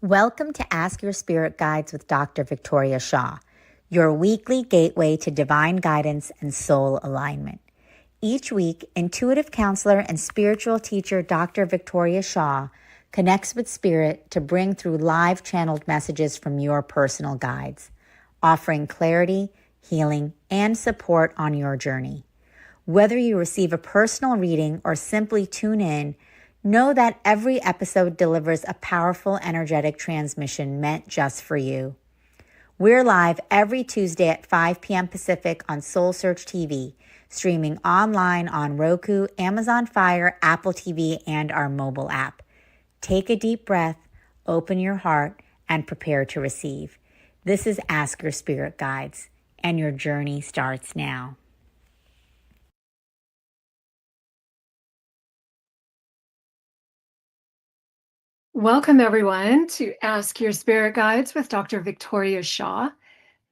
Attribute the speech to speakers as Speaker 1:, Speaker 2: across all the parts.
Speaker 1: Welcome to Ask Your Spirit Guides with Dr. Victoria Shaw, your weekly gateway to divine guidance and soul alignment. Each week, intuitive counselor and spiritual teacher Dr. Victoria Shaw connects with spirit to bring through live channeled messages from your personal guides, offering clarity, healing, and support on your journey. Whether you receive a personal reading or simply tune in, know that every episode delivers a powerful energetic transmission meant just for you. We're live every Tuesday at 5 p.m. Pacific on SoulSearch TV, streaming online on Roku, Amazon Fire, Apple TV, and our mobile app. Take a deep breath, open your heart, and prepare to receive. This is Ask Your Spirit Guides, and your journey starts now.
Speaker 2: Welcome, everyone, to Ask Your Spirit Guides with Dr. Victoria Shaw.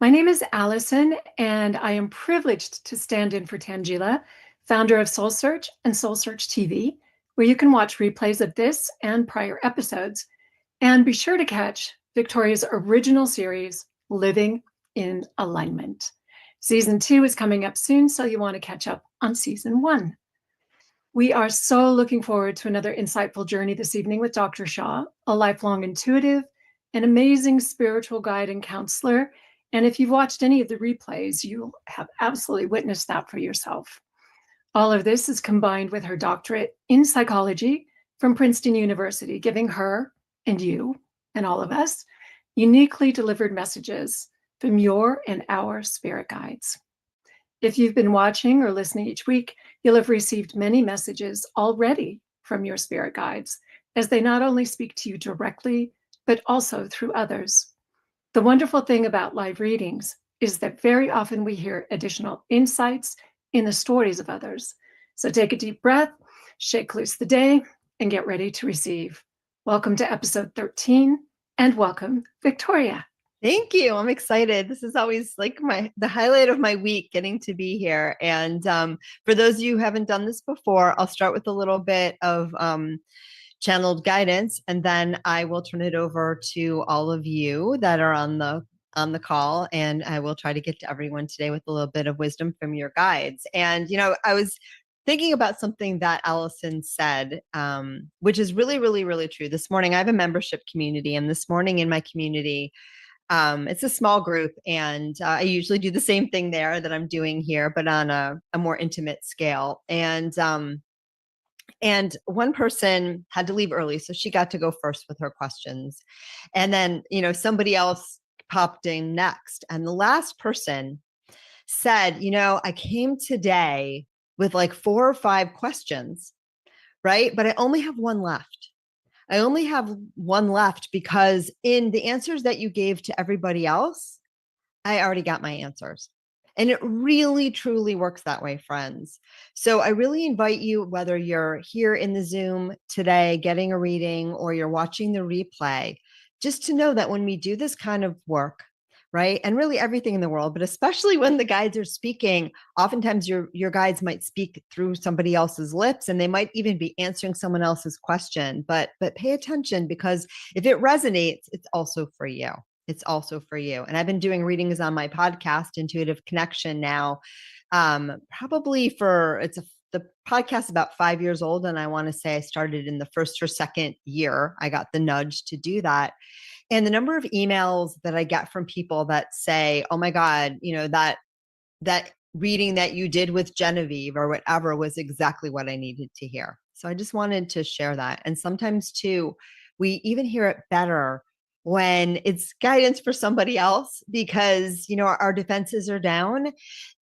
Speaker 2: My name is Allison, and I am privileged to stand in for Tangela, founder of SoulSearch and SoulSearch TV, where you can watch replays of this and prior episodes. And be sure to catch Victoria's original series, Living in Alignment. Season 2 is coming up soon, so you want to catch up on Season 1. We are so looking forward to another insightful journey this evening with Dr. Shaw, a lifelong intuitive, an amazing spiritual guide and counselor. And if you've watched any of the replays, you have absolutely witnessed that for yourself. All of this is combined with her doctorate in psychology from Princeton University, giving her and you and all of us uniquely delivered messages from your and our spirit guides. If you've been watching or listening each week, you'll have received many messages already from your spirit guides, as they not only speak to you directly, but also through others. The wonderful thing about live readings is that very often we hear additional insights in the stories of others. So take a deep breath, shake loose the day, and get ready to receive. Welcome to episode 13, and welcome, Victoria.
Speaker 3: Thank you. I'm excited. This is always like the highlight of my week, getting to be here. And for those of you who haven't done this before, I'll start with a little bit of channeled guidance, and then I will turn it over to all of you that are on the call, and I will try to get to everyone today with a little bit of wisdom from your guides. And I was thinking about something that Allison said, which is really, really, really true. This morning, I have a membership community, and this morning in my community, it's a small group, and I usually do the same thing there that I'm doing here, but on a more intimate scale. And one person had to leave early, so she got to go first with her questions. And then, somebody else popped in next. And the last person said, I came today with like 4 or 5 questions, right? But I only have one left. I only have one left because in the answers that you gave to everybody else, I already got my answers. And it really, truly works that way, friends. So I really invite you, whether you're here in the Zoom today, getting a reading, or you're watching the replay, just to know that when we do this kind of work, right? And really everything in the world, but especially when the guides are speaking, oftentimes your guides might speak through somebody else's lips, and they might even be answering someone else's question. But pay attention, because if it resonates, it's also for you. It's also for you. And I've been doing readings on my podcast, Intuitive Connection, now, probably the podcast is about 5 years old. And I want to say I started in the first or second year. I got the nudge to do that. And the number of emails that I get from people that say, oh my God, that reading that you did with Genevieve or whatever was exactly what I needed to hear. So I just wanted to share that. And sometimes too, we even hear it better when it's guidance for somebody else, because, our defenses are down,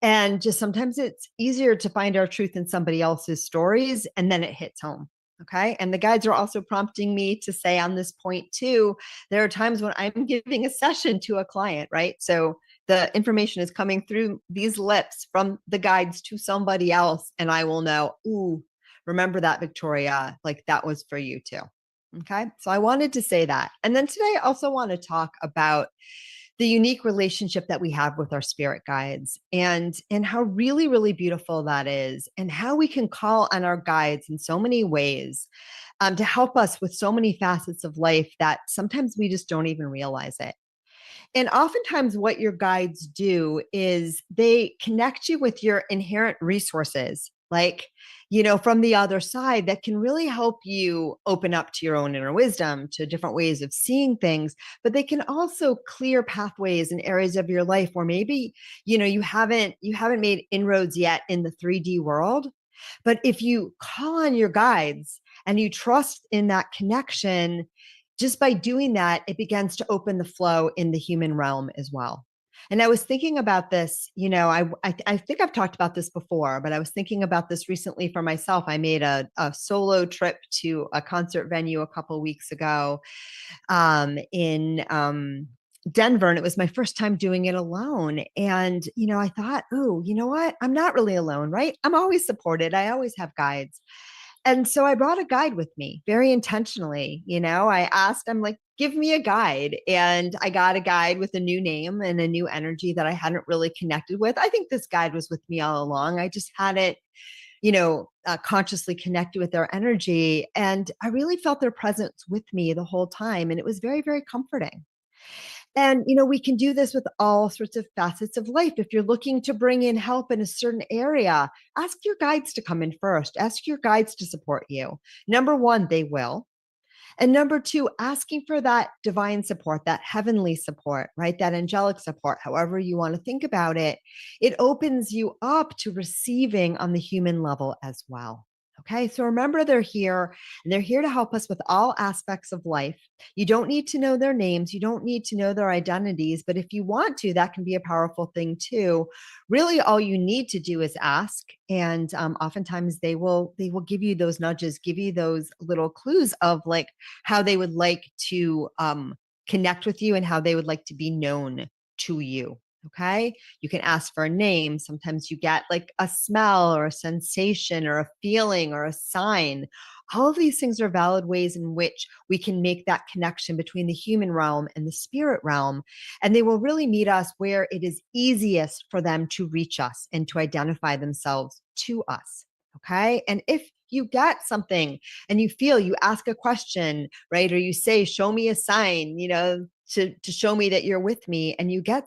Speaker 3: and just sometimes it's easier to find our truth in somebody else's stories, and then it hits home. Okay. And the guides are also prompting me to say on this point too, there are times when I'm giving a session to a client, right? So the information is coming through these lips from the guides to somebody else, and I will know, ooh, remember that, Victoria, like that was for you too. Okay. So I wanted to say that. And then today I also want to talk about the unique relationship that we have with our spirit guides, and how really, really beautiful that is, and how we can call on our guides in so many ways, to help us with so many facets of life that sometimes we just don't even realize it. And oftentimes, what your guides do is they connect you with your inherent resources, like, from the other side, that can really help you open up to your own inner wisdom, to different ways of seeing things. But they can also clear pathways in areas of your life where maybe, you haven't made inroads yet in the 3D world. But if you call on your guides and you trust in that connection, just by doing that, it begins to open the flow in the human realm as well. And I was thinking about this, I think I've talked about this before, but I was thinking about this recently for myself. I made a solo trip to a concert venue a couple of weeks ago, in Denver, and it was my first time doing it alone. And, I thought, oh, you know what? I'm not really alone, right? I'm always supported. I always have guides. And so I brought a guide with me very intentionally. I asked, I'm like, give me a guide. And I got a guide with a new name and a new energy that I hadn't really connected with. I think this guide was with me all along. I just hadn't, consciously connected with their energy. And I really felt their presence with me the whole time. And it was very, very comforting. And, we can do this with all sorts of facets of life. If you're looking to bring in help in a certain area, ask your guides to come in first. Ask your guides to support you. Number one, they will. And number two, asking for that divine support, that heavenly support, right? That angelic support, however you want to think about it, it opens you up to receiving on the human level as well. Okay, so remember, they're here and they're here to help us with all aspects of life. You don't need to know their names, you don't need to know their identities, but if you want to, that can be a powerful thing too. Really, all you need to do is ask, and oftentimes they will give you those nudges, give you those little clues of like how they would like to connect with you and how they would like to be known to you. Okay. You can ask for a name. Sometimes you get like a smell or a sensation or a feeling or a sign. All of these things are valid ways in which we can make that connection between the human realm and the spirit realm. And they will really meet us where it is easiest for them to reach us and to identify themselves to us. Okay. And if you get something and you feel, you ask a question, right? Or you say, show me a sign, to show me that you're with me, and you get,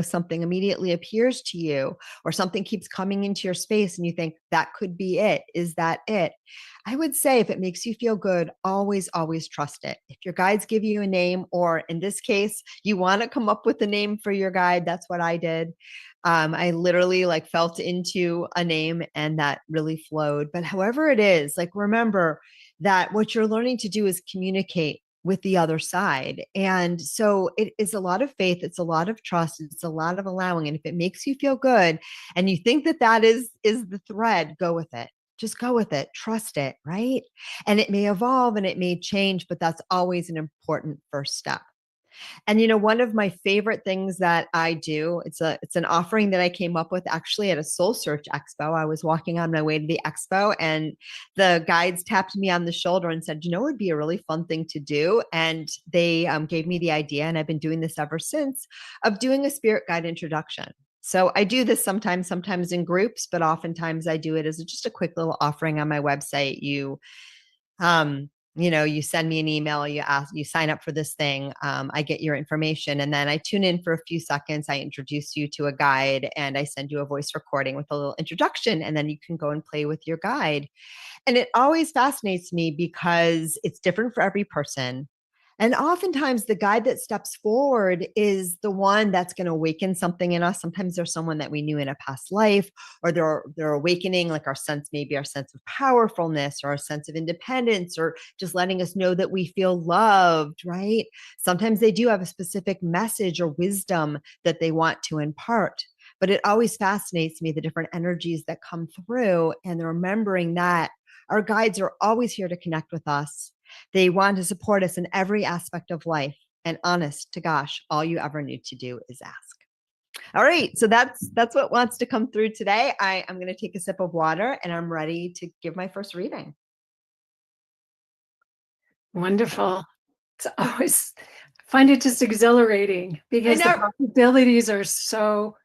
Speaker 3: something immediately appears to you, or something keeps coming into your space and you think that could be it. Is that it? I would say, if it makes you feel good, always, always trust it. If your guides give you a name, or in this case, you want to come up with a name for your guide, that's what I did. I literally felt into a name and that really flowed. But however it is, remember that what you're learning to do is communicate with the other side. And so it is a lot of faith. It's a lot of trust. It's a lot of allowing. And if it makes you feel good and you think that is the thread, go with it. Just go with it. Trust it. Right. And it may evolve and it may change, but that's always an important first step. And one of my favorite things that I do, it's an offering that I came up with actually at a SoulSearch expo. I was walking on my way to the expo and the guides tapped me on the shoulder and said, it would be a really fun thing to do. And they gave me the idea, and I've been doing this ever since, of doing a spirit guide introduction. So I do this sometimes in groups, but oftentimes I do it as just a quick little offering on my website. You send me an email, you sign up for this thing. I get your information, and then I tune in for a few seconds. I introduce you to a guide, and I send you a voice recording with a little introduction, and then you can go and play with your guide. And it always fascinates me because it's different for every person. And oftentimes the guide that steps forward is the one that's going to awaken something in us. Sometimes there's someone that we knew in a past life, or they're awakening our sense of powerfulness, or our sense of independence, or just letting us know that we feel loved, right? Sometimes they do have a specific message or wisdom that they want to impart. But it always fascinates me, the different energies that come through, and remembering that our guides are always here to connect with us. They want to support us in every aspect of life. And honest to gosh, all you ever need to do is ask. All right. So that's what wants to come through today. I'm going to take a sip of water and I'm ready to give my first reading.
Speaker 2: Wonderful. It's always find it just exhilarating because the possibilities are so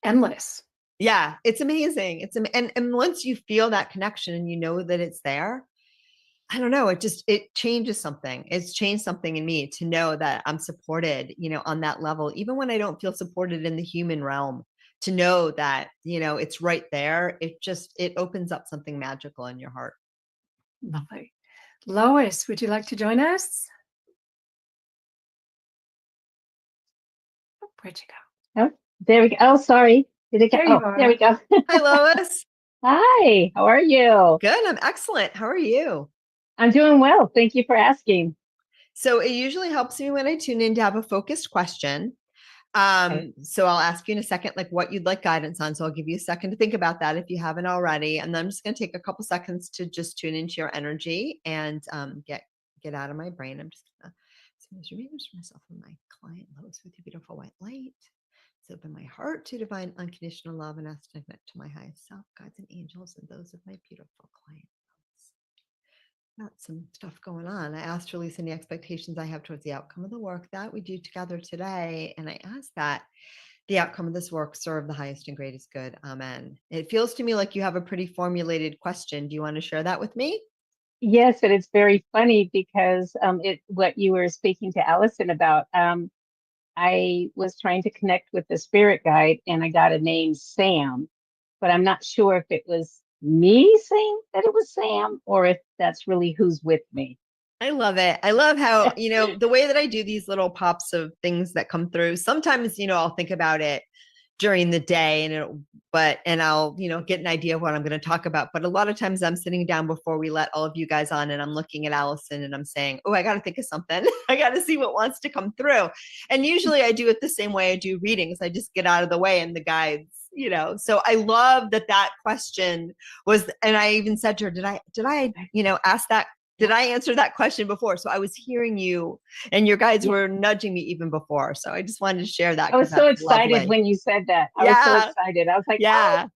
Speaker 2: endless.
Speaker 3: Yeah, it's amazing. And once you feel that connection and you know that it's there, I don't know, it changes something. It's changed something in me to know that I'm supported, on that level, even when I don't feel supported in the human realm, to know that, it's right there. It opens up something magical in your heart.
Speaker 2: Lovely. Lois, would you like to join us? Where'd you go?
Speaker 4: Oh, there we go. Oh, sorry. Did it go?
Speaker 2: There you
Speaker 4: Oh, there we go.
Speaker 3: Hi, Lois.
Speaker 4: Hi, how are you?
Speaker 3: Good. I'm excellent. How are you?
Speaker 4: I'm doing well. Thank you for asking.
Speaker 3: So it usually helps me when I tune in to have a focused question.
Speaker 4: Okay.
Speaker 3: So I'll ask you in a second, like what you'd like guidance on. So I'll give you a second to think about that if you haven't already. And then I'm just going to take a couple seconds to just tune into your energy and get out of my brain. I'm just going to remember myself and my client, Lois, with your beautiful white light. Let's open my heart to divine unconditional love and ask to connect to my highest self, guides and angels, and those of my beautiful client. Got some stuff going on. I asked to release any expectations I have towards the outcome of the work that we do together today. And I ask that the outcome of this work serve the highest and greatest good. Amen. It feels to me like you have a pretty formulated question. Do you want to share that with me?
Speaker 4: Yes, and it's very funny because what you were speaking to Allison about, I was trying to connect with the spirit guide and I got a name Sam, but I'm not sure if it was me saying that it was Sam or if that's really who's with me.
Speaker 3: I love it. I love how, the way that I do these little pops of things that come through. Sometimes, I'll think about it during the day and I'll, get an idea of what I'm going to talk about. But a lot of times I'm sitting down before we let all of you guys on and I'm looking at Allison and I'm saying, oh, I got to think of something. I got to see what wants to come through. And usually I do it the same way I do readings. I just get out of the way and the guides, so I love that question was, and I even said to her, did I, ask that? Did I answer that question before? So I was hearing you and your guides were nudging me even before. So I just wanted to share that.
Speaker 4: I was so excited
Speaker 3: lovely.
Speaker 4: when you said that. I was so excited. I was like,
Speaker 3: yeah.
Speaker 4: Oh.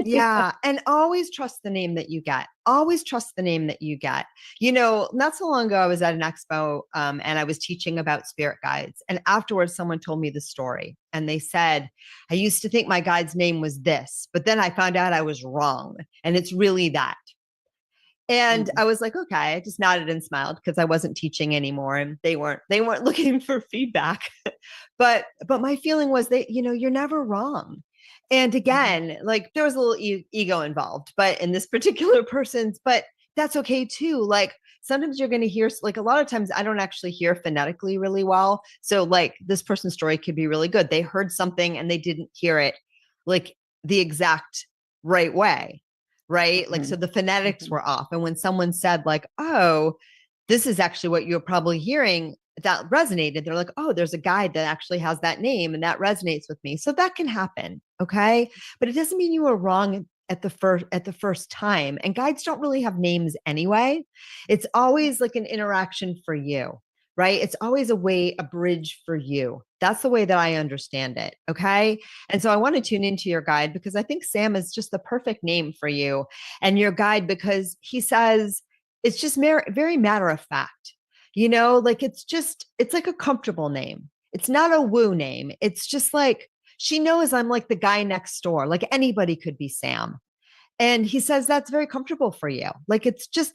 Speaker 3: Yeah. And always trust the name that you get. Always trust the name that you get. Not so long ago, I was at an expo and I was teaching about spirit guides. And afterwards, someone told me the story and they said, I used to think my guide's name was this, but then I found out I was wrong. And it's really that. And I was like, okay, I just nodded and smiled because I wasn't teaching anymore and they weren't looking for feedback. but my feeling was that, you're never wrong. And again, like there was a little ego involved, but in this particular person's, but that's okay too. Like sometimes you're going to hear, like a lot of times I don't actually hear phonetically really well. So like this person's story could be really good. They heard something and they didn't hear it like the exact right way. Right. Like, so the phonetics were off. And when someone said like, oh, this is actually what you're probably hearing, that resonated. They're like, oh, there's a guide that actually has that name and that resonates with me. So that can happen. Okay. But it doesn't mean you were wrong at the first time. And guides don't really have names anyway. It's always like an interaction for you. Right? It's always a bridge for you. That's the way that I understand it. Okay. And so I want to tune into your guide because I think Sam is just the perfect name for you and your guide because he says it's just very matter of fact, like it's like a comfortable name. It's not a woo name. It's just like, she knows I'm like the guy next door. Like anybody could be Sam. And he says, that's very comfortable for you. Like,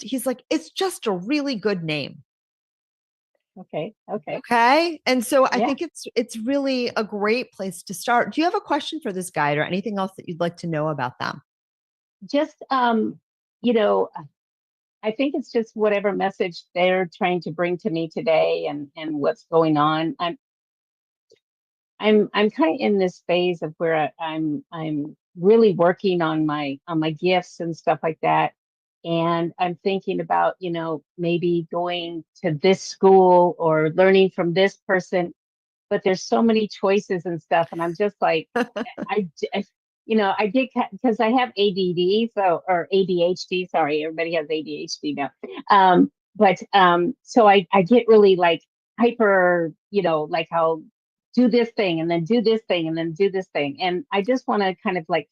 Speaker 3: he's like, it's just a really good name. Okay. And so I think it's really a great place to start. Do you have a question for this guide or anything else that you'd like to know about them?
Speaker 4: Just, I think it's just whatever message they're trying to bring to me today and what's going on. I'm kind of in this phase of where I'm really working on my gifts and stuff like that. And I'm thinking about, maybe going to this school or learning from this person, but there's so many choices and stuff. And I'm just like, I get, because I have ADD, or ADHD, sorry, everybody has ADHD now. So I get really like hyper, like I'll do this thing and then do this thing and then do this thing. And I just want to kind of like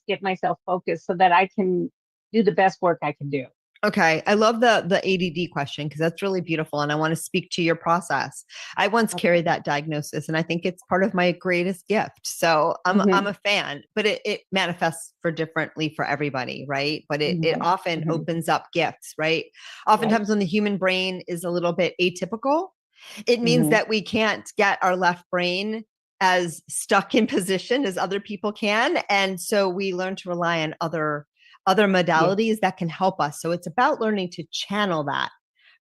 Speaker 4: get myself focused so that I can do the best work I can do.
Speaker 3: Okay. I love the ADD question because that's really beautiful. And I want to speak to your process. I once carried that diagnosis and I think it's part of my greatest gift. So I'm a fan, but it manifests for differently for everybody. Right. But it often opens up gifts, right? Oftentimes when the human brain is a little bit atypical, it means that we can't get our left brain as stuck in position as other people can. And so we learn to rely on other modalities that can help us. So it's about learning to channel that,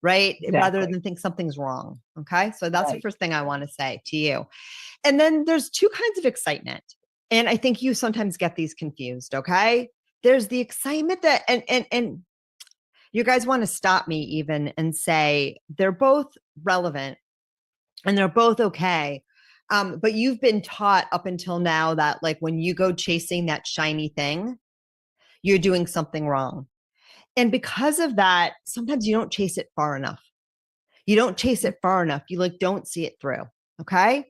Speaker 3: right? Rather than think something's wrong. Okay. So that's the first thing I want to say to you. And then there's two kinds of excitement. And I think you sometimes get these confused. Okay. There's the excitement that, and you guys want to stop me even and say they're both relevant and they're both okay. But you've been taught up until now that like when you go chasing that shiny thing, you're doing something wrong. And because of that, sometimes you don't chase it far enough. You don't chase it far enough. You like don't see it through. Okay.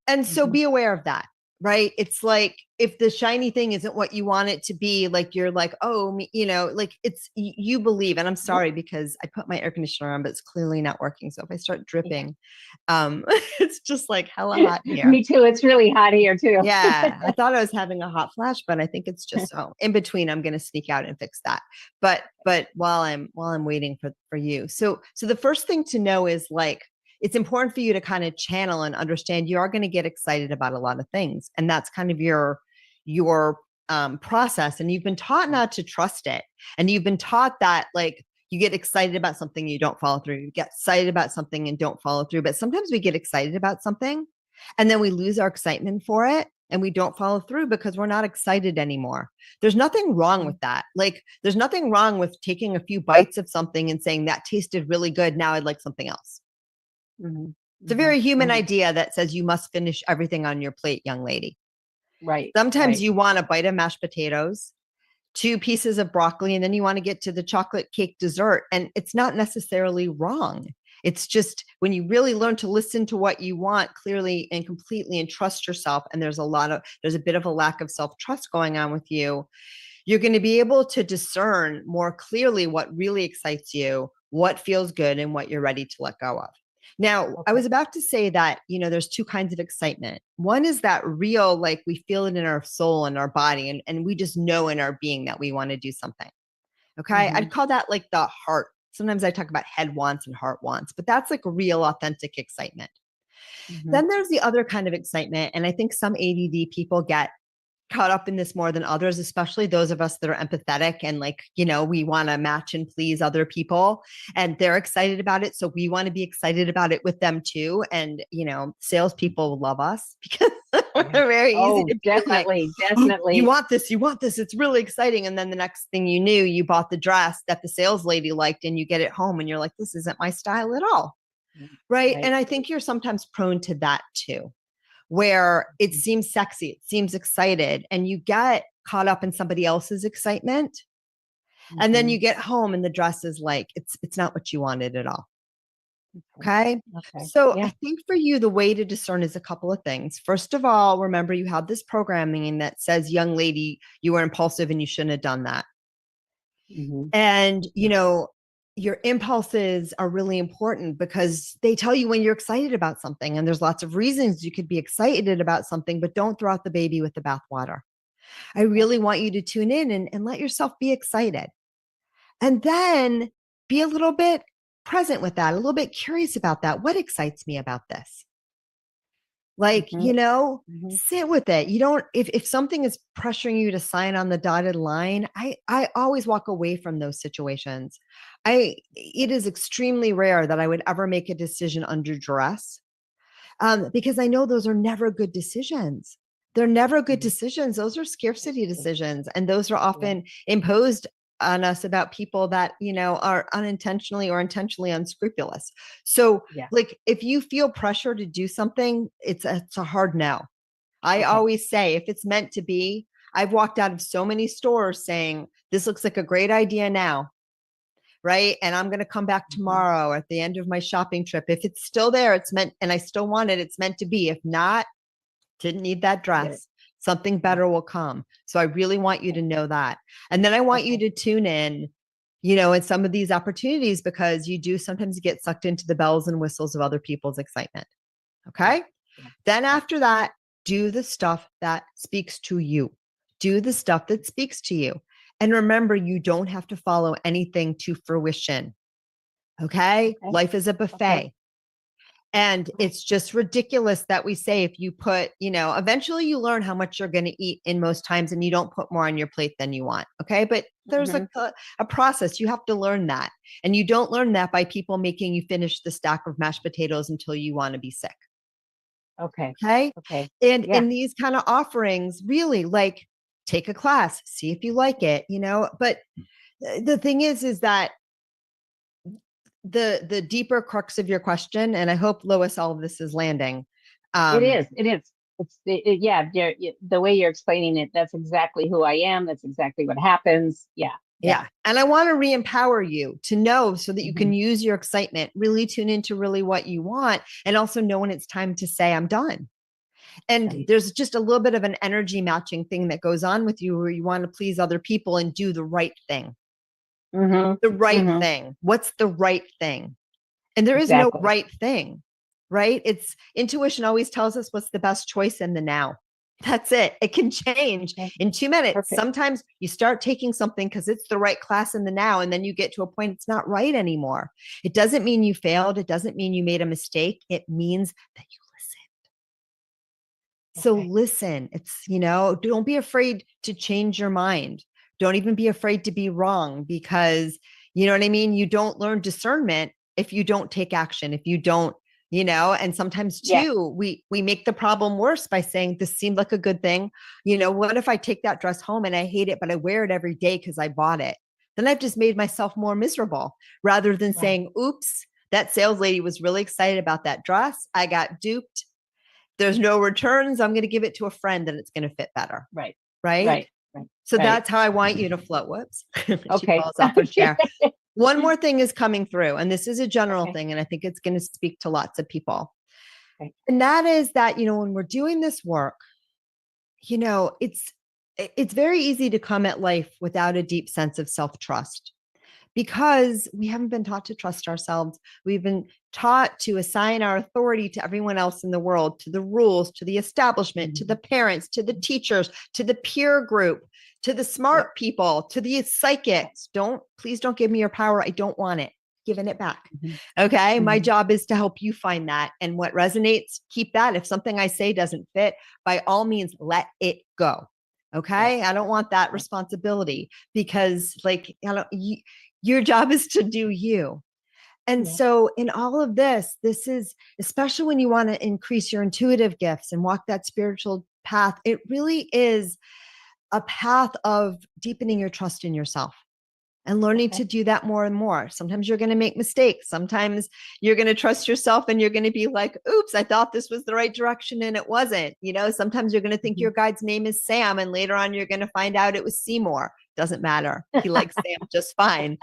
Speaker 3: And so be aware of that, right? It's like if the shiny thing isn't what you want it to be, like you're like, oh, you know, like it's you believe. And I'm sorry because I put my air conditioner on, but it's clearly not working. So if I start dripping, it's just like hella hot here.
Speaker 4: Me too. It's really hot here too.
Speaker 3: Yeah. I thought I was having a hot flash, but I think it's just in between. I'm going to sneak out and fix that. But while I'm waiting for you. So the first thing to know is like, it's important for you to kind of channel and understand you are going to get excited about a lot of things. And that's kind of your process. And you've been taught not to trust it. And you've been taught that like, you get excited about something, you don't follow through. You get excited about something and don't follow through. But sometimes we get excited about something and then we lose our excitement for it and we don't follow through because we're not excited anymore. There's nothing wrong with that. Like there's nothing wrong with taking a few bites of something and saying that tasted really good. Now I'd like something else. It's a very human idea that says you must finish everything on your plate, young lady.
Speaker 4: Right.
Speaker 3: Sometimes you want a bite of mashed potatoes, 2 pieces of broccoli, and then you want to get to the chocolate cake dessert. And it's not necessarily wrong. It's just when you really learn to listen to what you want clearly and completely and trust yourself. And there's a bit of a lack of self-trust going on with you. You're going to be able to discern more clearly what really excites you, what feels good, and what you're ready to let go of. Now, I was about to say that, you know, there's 2 kinds of excitement. One is that real, like we feel it in our soul and our body, and we just know in our being that we want to do something. Okay. I'd call that like the heart. Sometimes I talk about head wants and heart wants, but that's like real, authentic excitement. Then there's the other kind of excitement. And I think some ADD people get caught up in this more than others, especially those of us that are empathetic and like, you know, we want to match and please other people and they're excited about it. So we want to be excited about it with them too. And, you know, salespeople love us because we're very easy to
Speaker 4: definitely,
Speaker 3: like,
Speaker 4: definitely.
Speaker 3: You want this, it's really exciting. And then the next thing you knew, you bought the dress that the sales lady liked and you get it home and you're like, this isn't my style at all. Right. And I think you're sometimes prone to that too, where it seems sexy, it seems excited, and you get caught up in somebody else's excitement. And then you get home and the dress is like, it's not what you wanted at all. Okay. So I think for you, the way to discern is a couple of things. First of all, remember you have this programming that says, young lady, you were impulsive and you shouldn't have done that. And, you know, your impulses are really important because they tell you when you're excited about something. And there's lots of reasons you could be excited about something, but don't throw out the baby with the bathwater. I really want you to tune in and let yourself be excited. And then be a little bit present with that, a little bit curious about that. What excites me about this? Like, you know, sit with it. You don't, if something is pressuring you to sign on the dotted line, I always walk away from those situations. It is extremely rare that I would ever make a decision under duress, because I know those are never good decisions. They're never good decisions. Those are scarcity decisions. And those are often imposed on us about people that, you know, are unintentionally or intentionally unscrupulous. So like, if you feel pressure to do something, it's a hard no. I always say, if it's meant to be, I've walked out of so many stores saying, this looks like a great idea now. Right. And I'm going to come back tomorrow at the end of my shopping trip. If it's still there, it's meant, and I still want it, it's meant to be. If not, didn't need that dress. Something better will come. So I really want you to know that. And then I want you to tune in in some of these opportunities, because you do sometimes get sucked into the bells and whistles of other people's excitement. Okay.
Speaker 4: Yeah.
Speaker 3: Then after that, do the stuff that speaks to you. Do the stuff that speaks to you. And remember, you don't have to follow anything to fruition. Okay. Life is a buffet.
Speaker 4: Okay.
Speaker 3: And it's just ridiculous that we say, if you put, eventually you learn how much you're going to eat in most times, and you don't put more on your plate than you want. Okay. But there's a process. You have to learn that. And you don't learn that by people making you finish the stack of mashed potatoes until you want to be sick.
Speaker 4: Okay.
Speaker 3: Okay.
Speaker 4: Okay.
Speaker 3: And in these kind of offerings, really, like, take a class, see if you like it, but the thing is that the deeper crux of your question, and I hope, Lois, all of this is landing.
Speaker 4: It is. It's the way you're explaining it. That's exactly who I am. That's exactly what happens. Yeah.
Speaker 3: And I want to re-empower you to know, so that you can use your excitement, really tune into really what you want, and also know when it's time to say, I'm done. And there's just a little bit of an energy matching thing that goes on with you, where you want to please other people and do the right thing. The right thing. What's the right thing? And there is no right thing, right? It's intuition always tells us what's the best choice in the now. That's it. It can change in 2 minutes.
Speaker 4: Perfect.
Speaker 3: Sometimes you start taking something because it's the right class in the now, and then you get to a point it's not right anymore. It doesn't mean you failed. It doesn't mean you made a mistake. It means that you listened. So listen. It's, don't be afraid to change your mind. Don't even be afraid to be wrong, because, you know what I mean? You don't learn discernment if you don't take action, if you don't, and sometimes too, we make the problem worse by saying, this seemed like a good thing. What if I take that dress home and I hate it, but I wear it every day because I bought it? Then I've just made myself more miserable, rather than saying, oops, that sales lady was really excited about that dress. I got duped. There's no returns. I'm going to give it to a friend and it's going to fit better. Right. So that's how I want you to flow. Whoops. She falls off her chair. One more thing is coming through, and this is a general thing, and I think it's going to speak to lots of people. And that is that, when we're doing this work, it's very easy to come at life without a deep sense of self-trust, because we haven't been taught to trust ourselves. We've been taught to assign our authority to everyone else in the world, to the rules, to the establishment, to the parents, to the teachers, to the peer group, to the smart people, to the psychics. Please don't give me your power. I don't want it. Giving it back. Okay. My job is to help you find that. And what resonates, keep that. If something I say doesn't fit, by all means, let it go. Okay. I don't want that responsibility, because your job is to do you. And so in all of this is, especially when you want to increase your intuitive gifts and walk that spiritual path, it really is a path of deepening your trust in yourself and learning to do that more and more. Sometimes you're going to make mistakes. Sometimes you're going to trust yourself and you're going to be like, oops, I thought this was the right direction and it wasn't. Sometimes you're going to think your guide's name is Sam, and later on you're going to find out it was Seymour. Doesn't matter. He likes Sam just fine,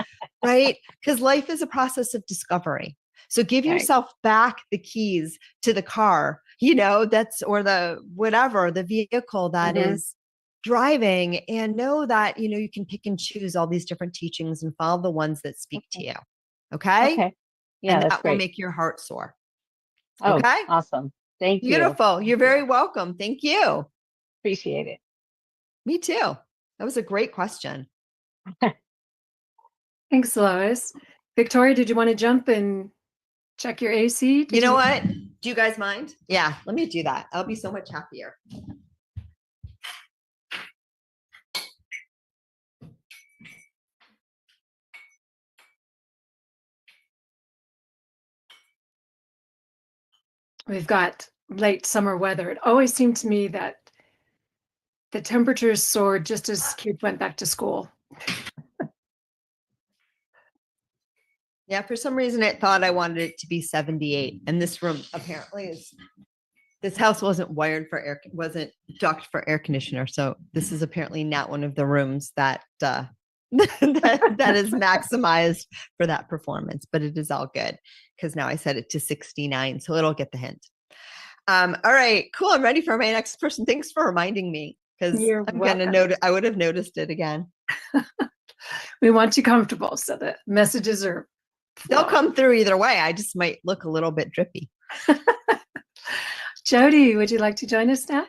Speaker 3: right? Because life is a process of discovery. So give yourself back the keys to the car, or the vehicle that is driving, and know that, you can pick and choose all these different teachings and follow the ones that speak to you. Okay.
Speaker 4: Yeah.
Speaker 3: And
Speaker 4: that's
Speaker 3: that
Speaker 4: great.
Speaker 3: will make your heart soar.
Speaker 4: Oh,
Speaker 3: okay.
Speaker 4: Awesome. Thank you.
Speaker 3: Beautiful. You're very welcome. Thank you.
Speaker 4: Appreciate it.
Speaker 3: Me too. That was a great question.
Speaker 2: Thanks, Lois. Victoria, did you want to jump and check your AC?
Speaker 3: You know what? Do you guys mind? Yeah, let me do that. I'll be so much happier.
Speaker 2: We've got late summer weather. It always seemed to me that the temperatures soared just as kids went back to school.
Speaker 3: Yeah, for some reason I thought I wanted it to be 78, and this room apparently this house wasn't wasn't ducted for air conditioner. So this is apparently not one of the rooms that that is maximized for that performance, but it is all good because now I set it to 69, so it'll get the hint. All right, cool. I'm ready for my next person. Thanks for reminding me, because I'm going to notice. I would have noticed it again.
Speaker 2: We want you comfortable so the messages are
Speaker 3: They'll
Speaker 2: flowing.
Speaker 3: come through either way. I just might look a little bit drippy.
Speaker 2: Jody, would you like to join us now?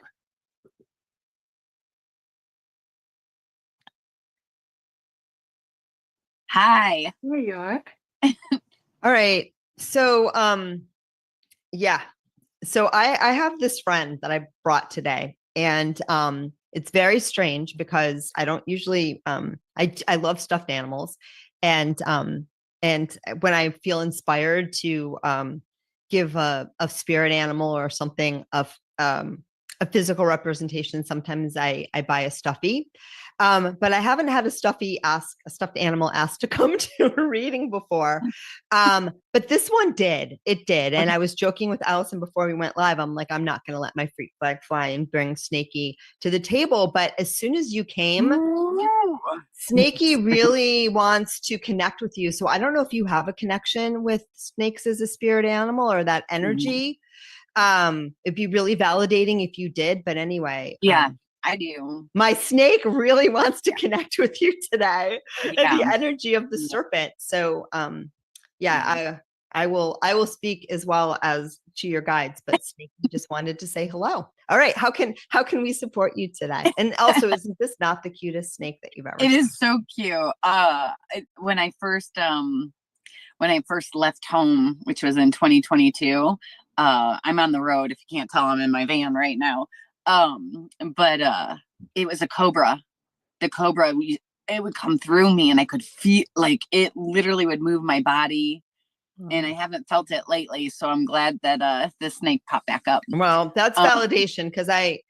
Speaker 5: Hi.
Speaker 2: There you are.
Speaker 3: All right. So, yeah. So I have this friend that I brought today, and it's very strange because I don't usually I love stuffed animals, and when I feel inspired to give a spirit animal or something of a physical representation, sometimes I buy a stuffy. But I haven't had a stuffed animal ask to come to a reading before. But this one did. It did. And I was joking with Allison before we went live. I'm like, I'm not going to let my freak flag fly and bring Snaky to the table. But as soon as you came, Snaky really wants to connect with you. So I don't know if you have a connection with snakes as a spirit animal or that energy. It'd be really validating if you did. But anyway.
Speaker 5: Yeah. I do.
Speaker 3: My snake really wants to connect with you today.
Speaker 5: Yeah.
Speaker 3: The energy of the serpent. So, I will speak as well as to your guides, but Snake just wanted to say hello. All right. How can we support you today? And also, isn't this not the cutest snake that you've ever seen?
Speaker 5: It is so cute. When I first left home, which was in 2022, I'm on the road. If you can't tell, I'm in my van right now. But it was a cobra. The cobra, it would come through me and I could feel like it literally would move my body. And I haven't felt it lately. So I'm glad that the snake popped back up.
Speaker 3: Well, that's validation, because I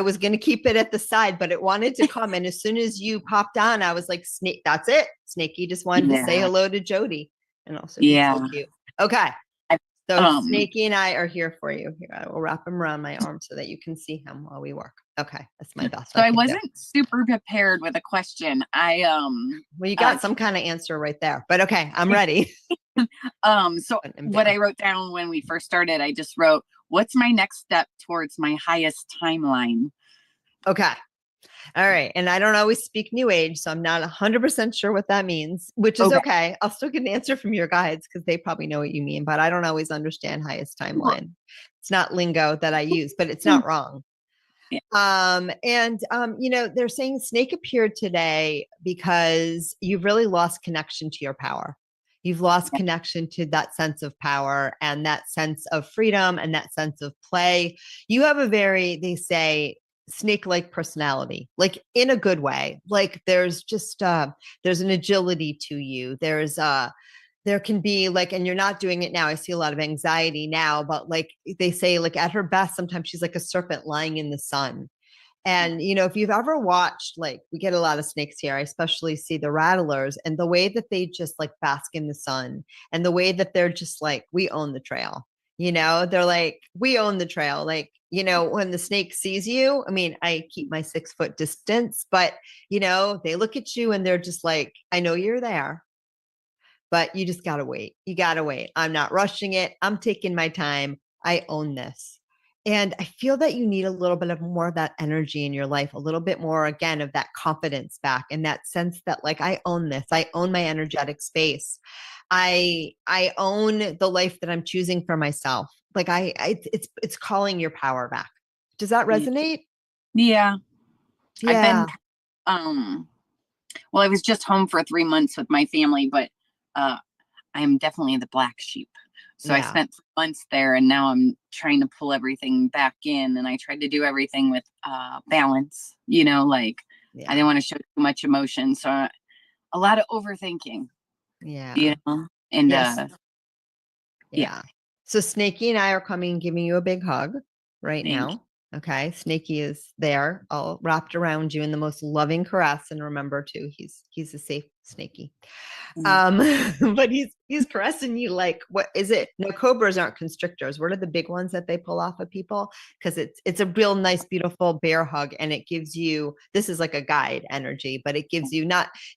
Speaker 3: was going to keep it at the side, but it wanted to come. And as soon as you popped on, I was like, Snake, that's it. Snaky just wanted to say hello to Jody. And also, he's so cute. Okay. So Snaky and I are here for you. Here, I will wrap him around my arm so that you can see him while we work. Okay, that's my best.
Speaker 5: So I wasn't super prepared with a question.
Speaker 3: Well, you got some kind of answer right there, but okay, I'm ready.
Speaker 5: So what I wrote down when we first started, I just wrote, "What's my next step towards my highest timeline?"
Speaker 3: Okay. All right. And I don't always speak New Age, so I'm not 100% sure what that means, which is okay. I'll still get an answer from your guides because they probably know what you mean, but I don't always understand highest timeline. It's not lingo that I use, but it's not wrong. Yeah. They're saying Snake appeared today because you've really lost connection to your power. You've lost connection to that sense of power and that sense of freedom and that sense of play. You have a they say, snake-like personality, like in a good way. Like there's just there's an agility to you. There can be like, and you're not doing it now. I see a lot of anxiety now, but like they say, like at her best, sometimes she's like a serpent lying in the sun. And, if you've ever watched, like we get a lot of snakes here, I especially see the rattlers, and the way that they just like bask in the sun, and the way that they're just like, we own the trail, they're like, we own the trail. Like, when the snake sees you, I mean, I keep my 6 foot distance, but they look at you and they're just like, I know you're there, but you just got to wait. You got to wait. I'm not rushing it. I'm taking my time. I own this. And I feel that you need a little bit of more of that energy in your life, a little bit more, again, of that confidence back, and that sense that like, I own this. I own my energetic space. I own the life that I'm choosing for myself. Like it's calling your power back. Does that resonate?
Speaker 5: Yeah.
Speaker 3: Yeah.
Speaker 5: I've been, well, I was just home for 3 months with my family, but I'm definitely the black sheep. So I spent 3 months there, and now I'm trying to pull everything back in. And I tried to do everything with balance, I didn't want to show too much emotion. So a lot of overthinking.
Speaker 3: Yeah.
Speaker 5: And
Speaker 3: yes. Yeah. So Snaky and I are coming and giving you a big hug right now. Okay. Snaky is there, all wrapped around you in the most loving caress. And remember too, he's a safe Snaky. But he's caressing you like, what is it? No, cobras aren't constrictors. What are the big ones that they pull off of people? Because it's a real nice, beautiful bear hug. And it gives you, this is like a guide energy, but it gives you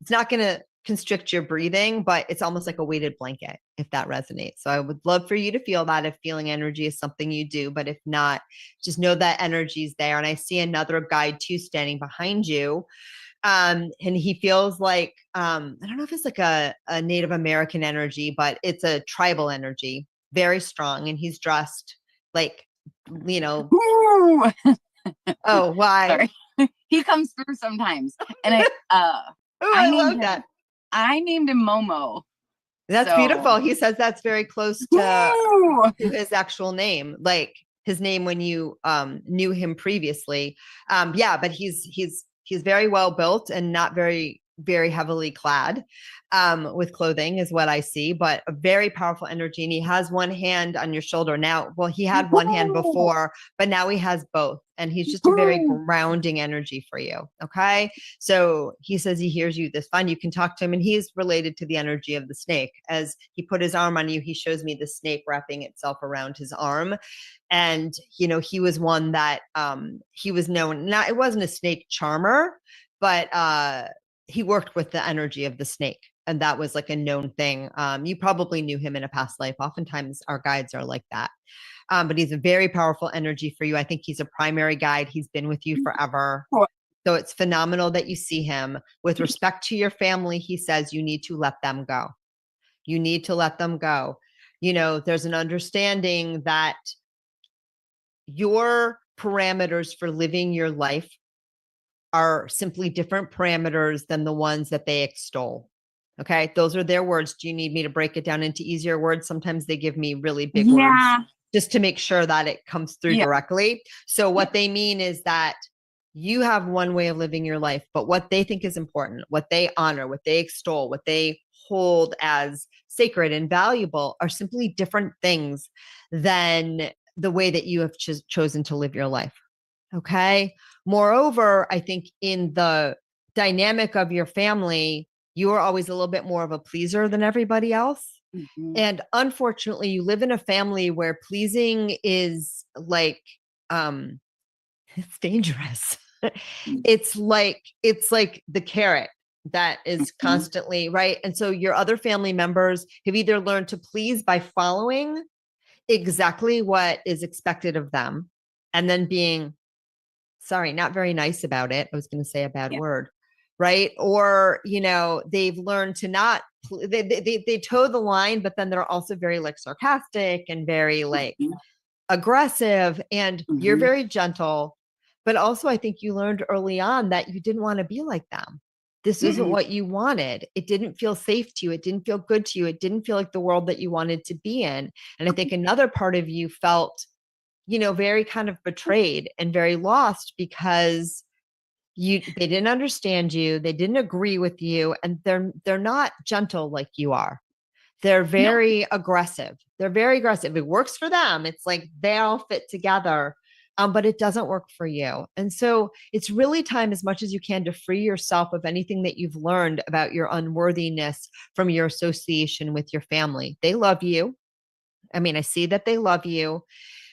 Speaker 3: it's not going to constrict your breathing, but it's almost like a weighted blanket, if that resonates. So I would love for you to feel that if feeling energy is something you do, but if not, just know that energy is there. And I see another guide too standing behind you And he feels like, I don't know if it's like a Native American energy, but it's a tribal energy, very strong. And he's dressed like, you know, oh, why?
Speaker 5: Sorry. He comes through sometimes. And
Speaker 3: I love that.
Speaker 5: I named him Momo.
Speaker 3: That's beautiful. He says that's very close to his actual name, like his name when you knew him previously. Yeah, but he's very well built and not very heavily clad with clothing is what I see, but a very powerful energy. And he has one hand on your shoulder now. Well, he had one hand before, but now he has both. And he's just a very grounding energy for you. Okay. So he says he hears you this fine. You can talk to him, and he's related to the energy of the snake. As he put his arm on you, he shows me the snake wrapping itself around his arm. And, you know, he was one that he was known, not, it wasn't a snake charmer, but he worked with the energy of the snake. And that was like a known thing. You probably knew him in a past life. Oftentimes our guides are like that. But he's a very powerful energy for you. I think he's a primary guide. He's been with you forever. So it's phenomenal that you see him. With respect to your family, he says you need to let them go. You need to let them go. You know, there's an understanding that your parameters for living your life are simply different parameters than the ones that they extol. Okay. Those are their words. Do you need me to break it down into easier words? Sometimes they give me really big words just to make sure that it comes through directly. So what they mean is that you have one way of living your life, but what they think is important, what they honor, what they extol, what they hold as sacred and valuable are simply different things than the way that you have chosen to live your life. Okay. Moreover, I think in the dynamic of your family, you are always a little bit more of a pleaser than everybody else. Mm-hmm. And unfortunately, you live in a family where pleasing is like, it's dangerous. It's like the carrot that is constantly right. And so your other family members have either learned to please by following exactly what is expected of them and then being, sorry, not very nice about it. I was going to say a bad word, right? Or, you know, they've learned to not, they toe the line, but then they're also very like sarcastic and very like aggressive, and you're very gentle. But also I think you learned early on that you didn't want to be like them. This isn't what you wanted. It didn't feel safe to you. It didn't feel good to you. It didn't feel like the world that you wanted to be in. And I think another part of you felt, you know, very kind of betrayed and very lost because they didn't understand you. They didn't agree with you. And they're not gentle like you are. They're very aggressive. They're very aggressive. It works for them. It's like they all fit together. But it doesn't work for you. And so it's really time as much as you can to free yourself of anything that you've learned about your unworthiness from your association with your family. They love you. I mean, I see that they love you.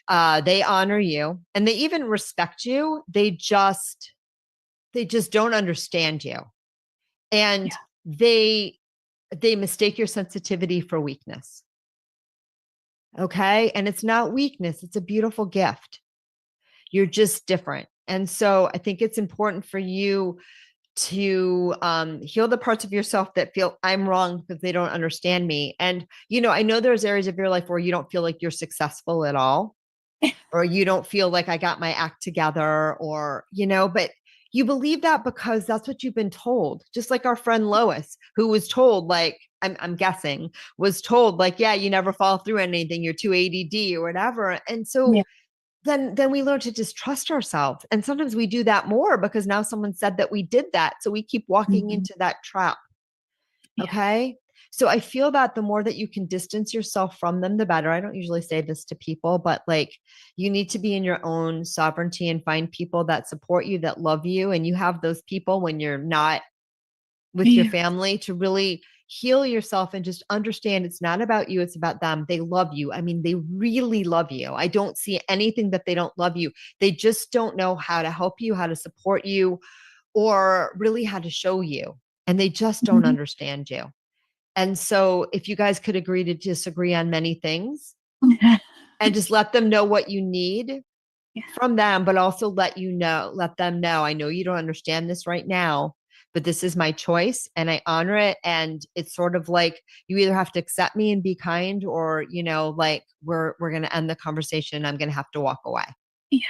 Speaker 3: They honor you, and they even respect you. They just don't understand you. And they mistake your sensitivity for weakness. Okay. And it's not weakness. It's a beautiful gift. You're just different. And so I think it's important for you to heal the parts of yourself that feel I'm wrong because they don't understand me. And, you know, I know there's areas of your life where you don't feel like you're successful at all, or you don't feel like I got my act together, or, you know, but you believe that because that's what you've been told. Just like our friend Lois, who was told, like, I'm guessing, was told like, yeah, you never fall through anything. You're too ADD or whatever. And so then we learn to distrust ourselves. And sometimes we do that more because now someone said that we did that. So we keep walking into that trap. Okay. So I feel that the more that you can distance yourself from them, the better. I don't usually say this to people, but like you need to be in your own sovereignty and find people that support you, that love you. And you have those people when you're not with your family to really heal yourself and just understand it's not about you. It's about them. They love you. I mean, they really love you. I don't see anything that they don't love you. They just don't know how to help you, how to support you, or really how to show you. And they just don't understand you. And so if you guys could agree to disagree on many things and just let them know what you need from them, but also let them know, I know you don't understand this right now, but this is my choice and I honor it. And it's sort of like, you either have to accept me and be kind, or, you know, like we're going to end the conversation. I'm going to have to walk away.
Speaker 5: Yeah.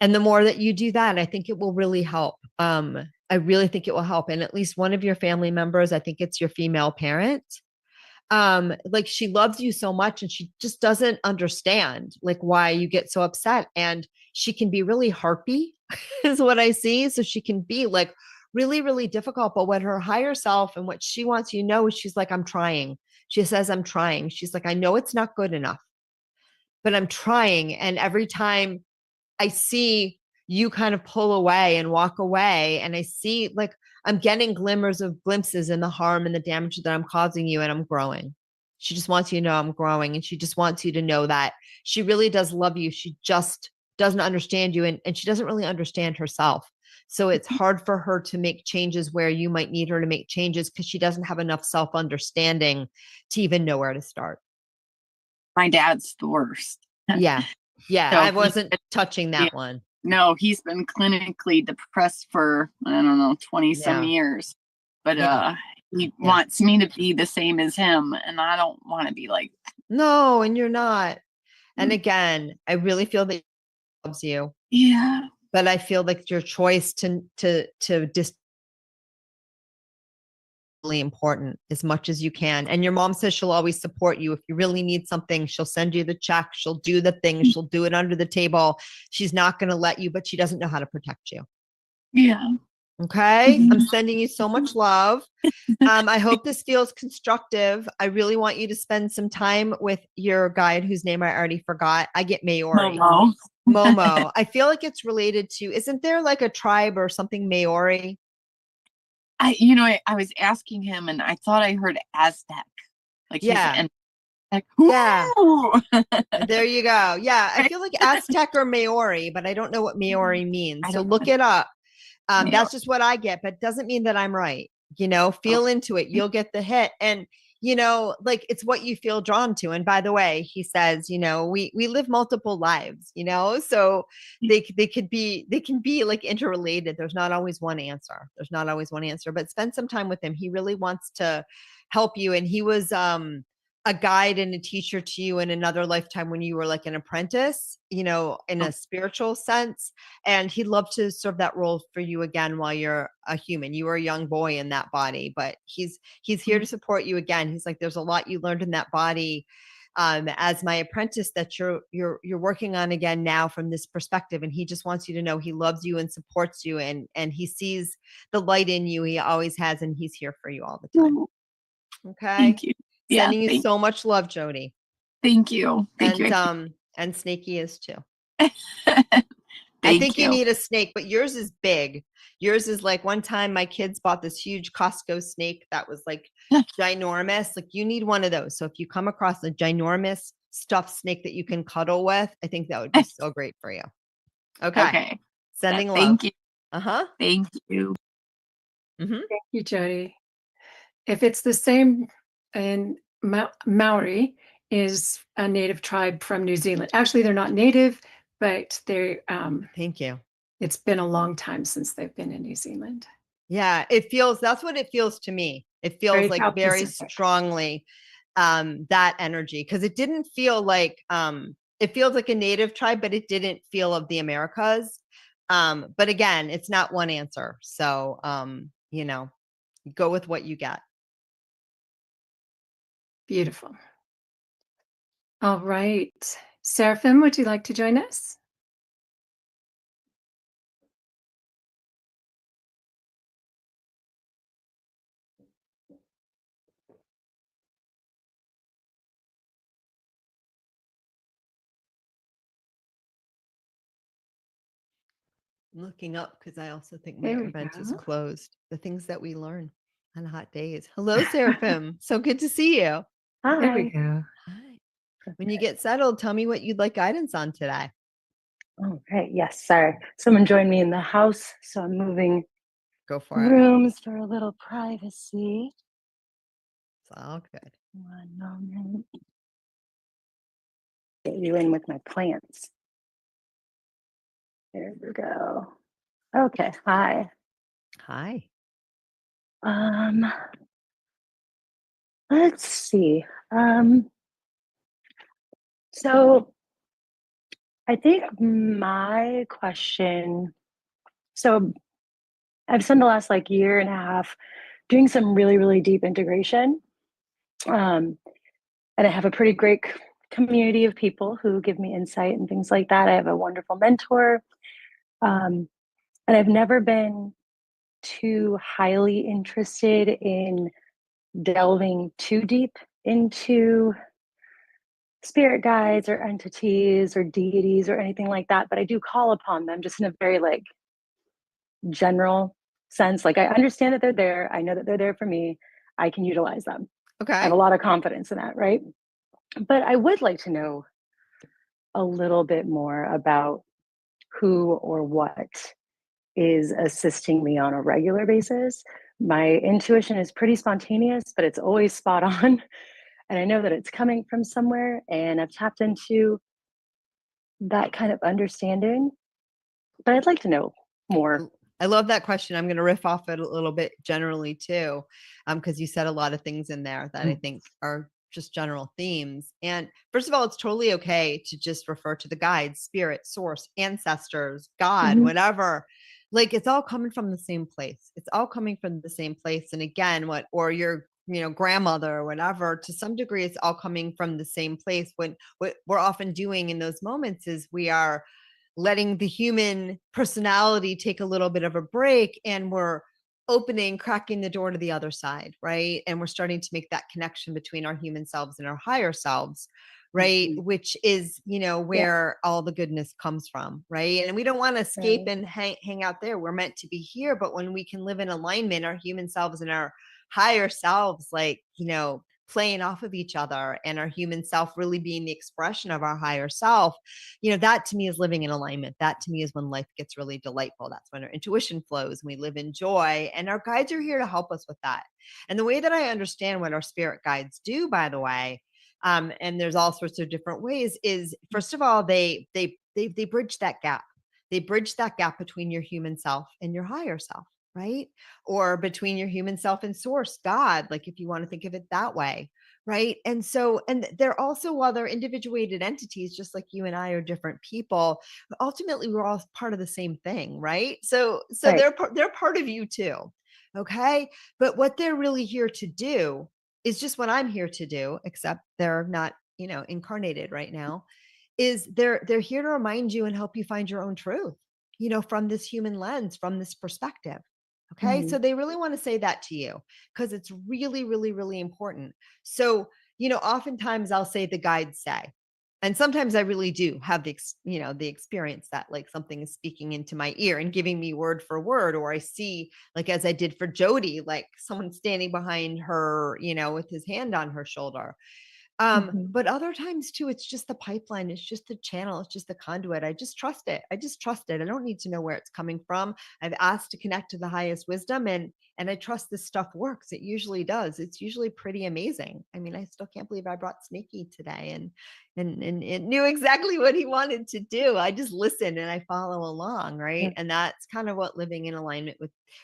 Speaker 3: And the more that you do that, I think it will really help. I really think it will help. And at least one of your family members, I think it's your female parent, like she loves you so much and she just doesn't understand like why you get so upset. And she can be really harpy is what I see. So she can be like really, really difficult. But what her higher self and what she wants you to know is she's like, I'm trying. She says, I'm trying. She's like, I know it's not good enough, but I'm trying. And every time I see you kind of pull away and walk away, and I see like I'm getting glimpses in the harm and the damage that I'm causing you, and I'm growing. She just wants you to know I'm growing, and she just wants you to know that she really does love you. She just doesn't understand you, and she doesn't really understand herself. So it's hard for her to make changes where you might need her to make changes because she doesn't have enough self-understanding to even know where to start.
Speaker 5: My dad's the worst.
Speaker 3: Yeah. Yeah.
Speaker 5: So
Speaker 3: I wasn't touching that one.
Speaker 5: No, he's been clinically depressed for, I don't know, 20 some years. But he wants me to be the same as him. And I don't want to be like that.
Speaker 3: No, and you're not. And again, I really feel that he loves you.
Speaker 5: Yeah.
Speaker 3: But I feel like your choice to really important as much as you can. And your mom says she'll always support you. If you really need something, she'll send you the check. She'll do the thing. She'll do it under the table. She's not going to let you, but she doesn't know how to protect you.
Speaker 5: Yeah.
Speaker 3: Okay. I'm sending you so much love. I hope this feels constructive. I really want you to spend some time with your guide, whose name I already forgot. I get Maori. Momo. I feel like it's related to, isn't there like a tribe or something Maori?
Speaker 5: I was asking him and I thought I heard Aztec. Like
Speaker 3: yeah.
Speaker 5: Like,
Speaker 3: yeah. There you go. Yeah. I feel like Aztec or Maori, but I don't know what Maori means. So look it up. That's just what I get, but doesn't mean that I'm right. You know, feel into it. You'll get the hit. And, you know, like it's what you feel drawn to. And by the way, he says, you know, we live multiple lives, you know, so they can be like interrelated. There's not always one answer. But spend some time with him. He really wants to help you. And he was, a guide and a teacher to you in another lifetime when you were like an apprentice, you know, in a spiritual sense. And he'd love to serve that role for you again while you're a human. You were a young boy in that body, but he's here to support you again. He's like, there's a lot you learned in that body as my apprentice that you're working on again now from this perspective. And he just wants you to know he loves you and supports you, and he sees the light in you. He always has, and he's here for you all the time. Okay.
Speaker 5: Thank you.
Speaker 3: Sending you so much love, Jody.
Speaker 5: Thank you.
Speaker 3: And Snakey is too. I think you need a snake, but yours is big. Yours is like, one time my kids bought this huge Costco snake that was like ginormous. Like you need one of those. So if you come across a ginormous stuffed snake that you can cuddle with, I think that would be so great for you. Okay. Sending love.
Speaker 5: Thank you.
Speaker 3: Thank
Speaker 5: you.
Speaker 2: Thank you, Jody. If it's the same, and Maori is a native tribe from New Zealand. Actually, they're not native, but they're
Speaker 3: thank you.
Speaker 2: It's been a long time since they've been in New Zealand.
Speaker 3: Yeah, that's what it feels to me. It feels like very strongly that energy, because it didn't feel like it feels like a native tribe, but it didn't feel of the Americas. But again, it's not one answer. So you know, go with what you get.
Speaker 2: Beautiful. All right. Seraphim, would you like to join us?
Speaker 3: I'm looking up because I also think my event is closed. The things that we learn on hot days. Hello, Seraphim. So good to see you.
Speaker 6: Hi.
Speaker 2: There we go.
Speaker 3: Hi. When you get settled, tell me what you'd like guidance on today.
Speaker 6: Oh, right. Yes. Sorry. Someone joined me in the house, so I'm moving rooms for a little privacy.
Speaker 3: It's all good.
Speaker 6: One moment. Get you in with my plants. There we go. Okay. Hi.
Speaker 3: Hi.
Speaker 6: Um, let's see. So I think my question, so I've spent the last like year and a half doing some really, really deep integration. And I have a pretty great community of people who give me insight and things like that. I have a wonderful mentor. And I've never been too highly interested in delving too deep into spirit guides or entities or deities or anything like that, but I do call upon them just in a very like general sense. Like I understand that they're there. I know that they're there for me. I can utilize them.
Speaker 3: Okay.
Speaker 6: I have a lot of confidence in that, right? But I would like to know a little bit more about who or what is assisting me on a regular basis. My intuition is pretty spontaneous, but it's always spot on. And I know that it's coming from somewhere, and I've tapped into that kind of understanding. But I'd like to know more.
Speaker 3: I love that question. I'm going to riff off it a little bit generally too, because you said a lot of things in there that I think are just general themes. And first of all, it's totally okay to just refer to the guides, spirit, source, ancestors, God, whatever. Like it's all coming from the same place. It's all coming from the same place. And again, or your grandmother or whatever, to some degree, it's all coming from the same place. What we're often doing in those moments is we are letting the human personality take a little bit of a break, and we're cracking the door to the other side, right? And we're starting to make that connection between our human selves and our higher selves, right? Which is, where all the goodness comes from, right? And we don't want to escape and hang out there. We're meant to be here, but when we can live in alignment, our human selves and our higher selves, like, playing off of each other, and our human self really being the expression of our higher self, that to me is living in alignment. That to me is when life gets really delightful. That's when our intuition flows and we live in joy, and our guides are here to help us with that. And the way that I understand what our spirit guides do, by the way, and there's all sorts of different ways, is first of all, they bridge that gap. They bridge that gap between your human self and your higher self, right? Or between your human self and source, God, like if you want to think of it that way, right? And so, and they're also, while they're individuated entities, just like you and I are different people, but ultimately we're all part of the same thing, right? So right. They're part of you too, okay? But what they're really here to do is just what I'm here to do, except they're not, incarnated right now, is they're here to remind you and help you find your own truth, from this human lens, from this perspective. Okay. So they really want to say that to you because it's really, really, really important. So, oftentimes I'll say the guides say, and sometimes I really do have the experience that like something is speaking into my ear and giving me word for word, or I see, like, as I did for Jody, like someone standing behind her, with his hand on her shoulder. But other times too, it's just the pipeline. It's just the channel. It's just the conduit. I just trust it. I don't need to know where it's coming from. I've asked to connect to the highest wisdom, and I trust this stuff works. It usually does. It's usually pretty amazing. I mean, I still can't believe I brought Sneaky today and it knew exactly what he wanted to do. I just listen and I follow along. Right. Yeah. And that's kind of what living in alignment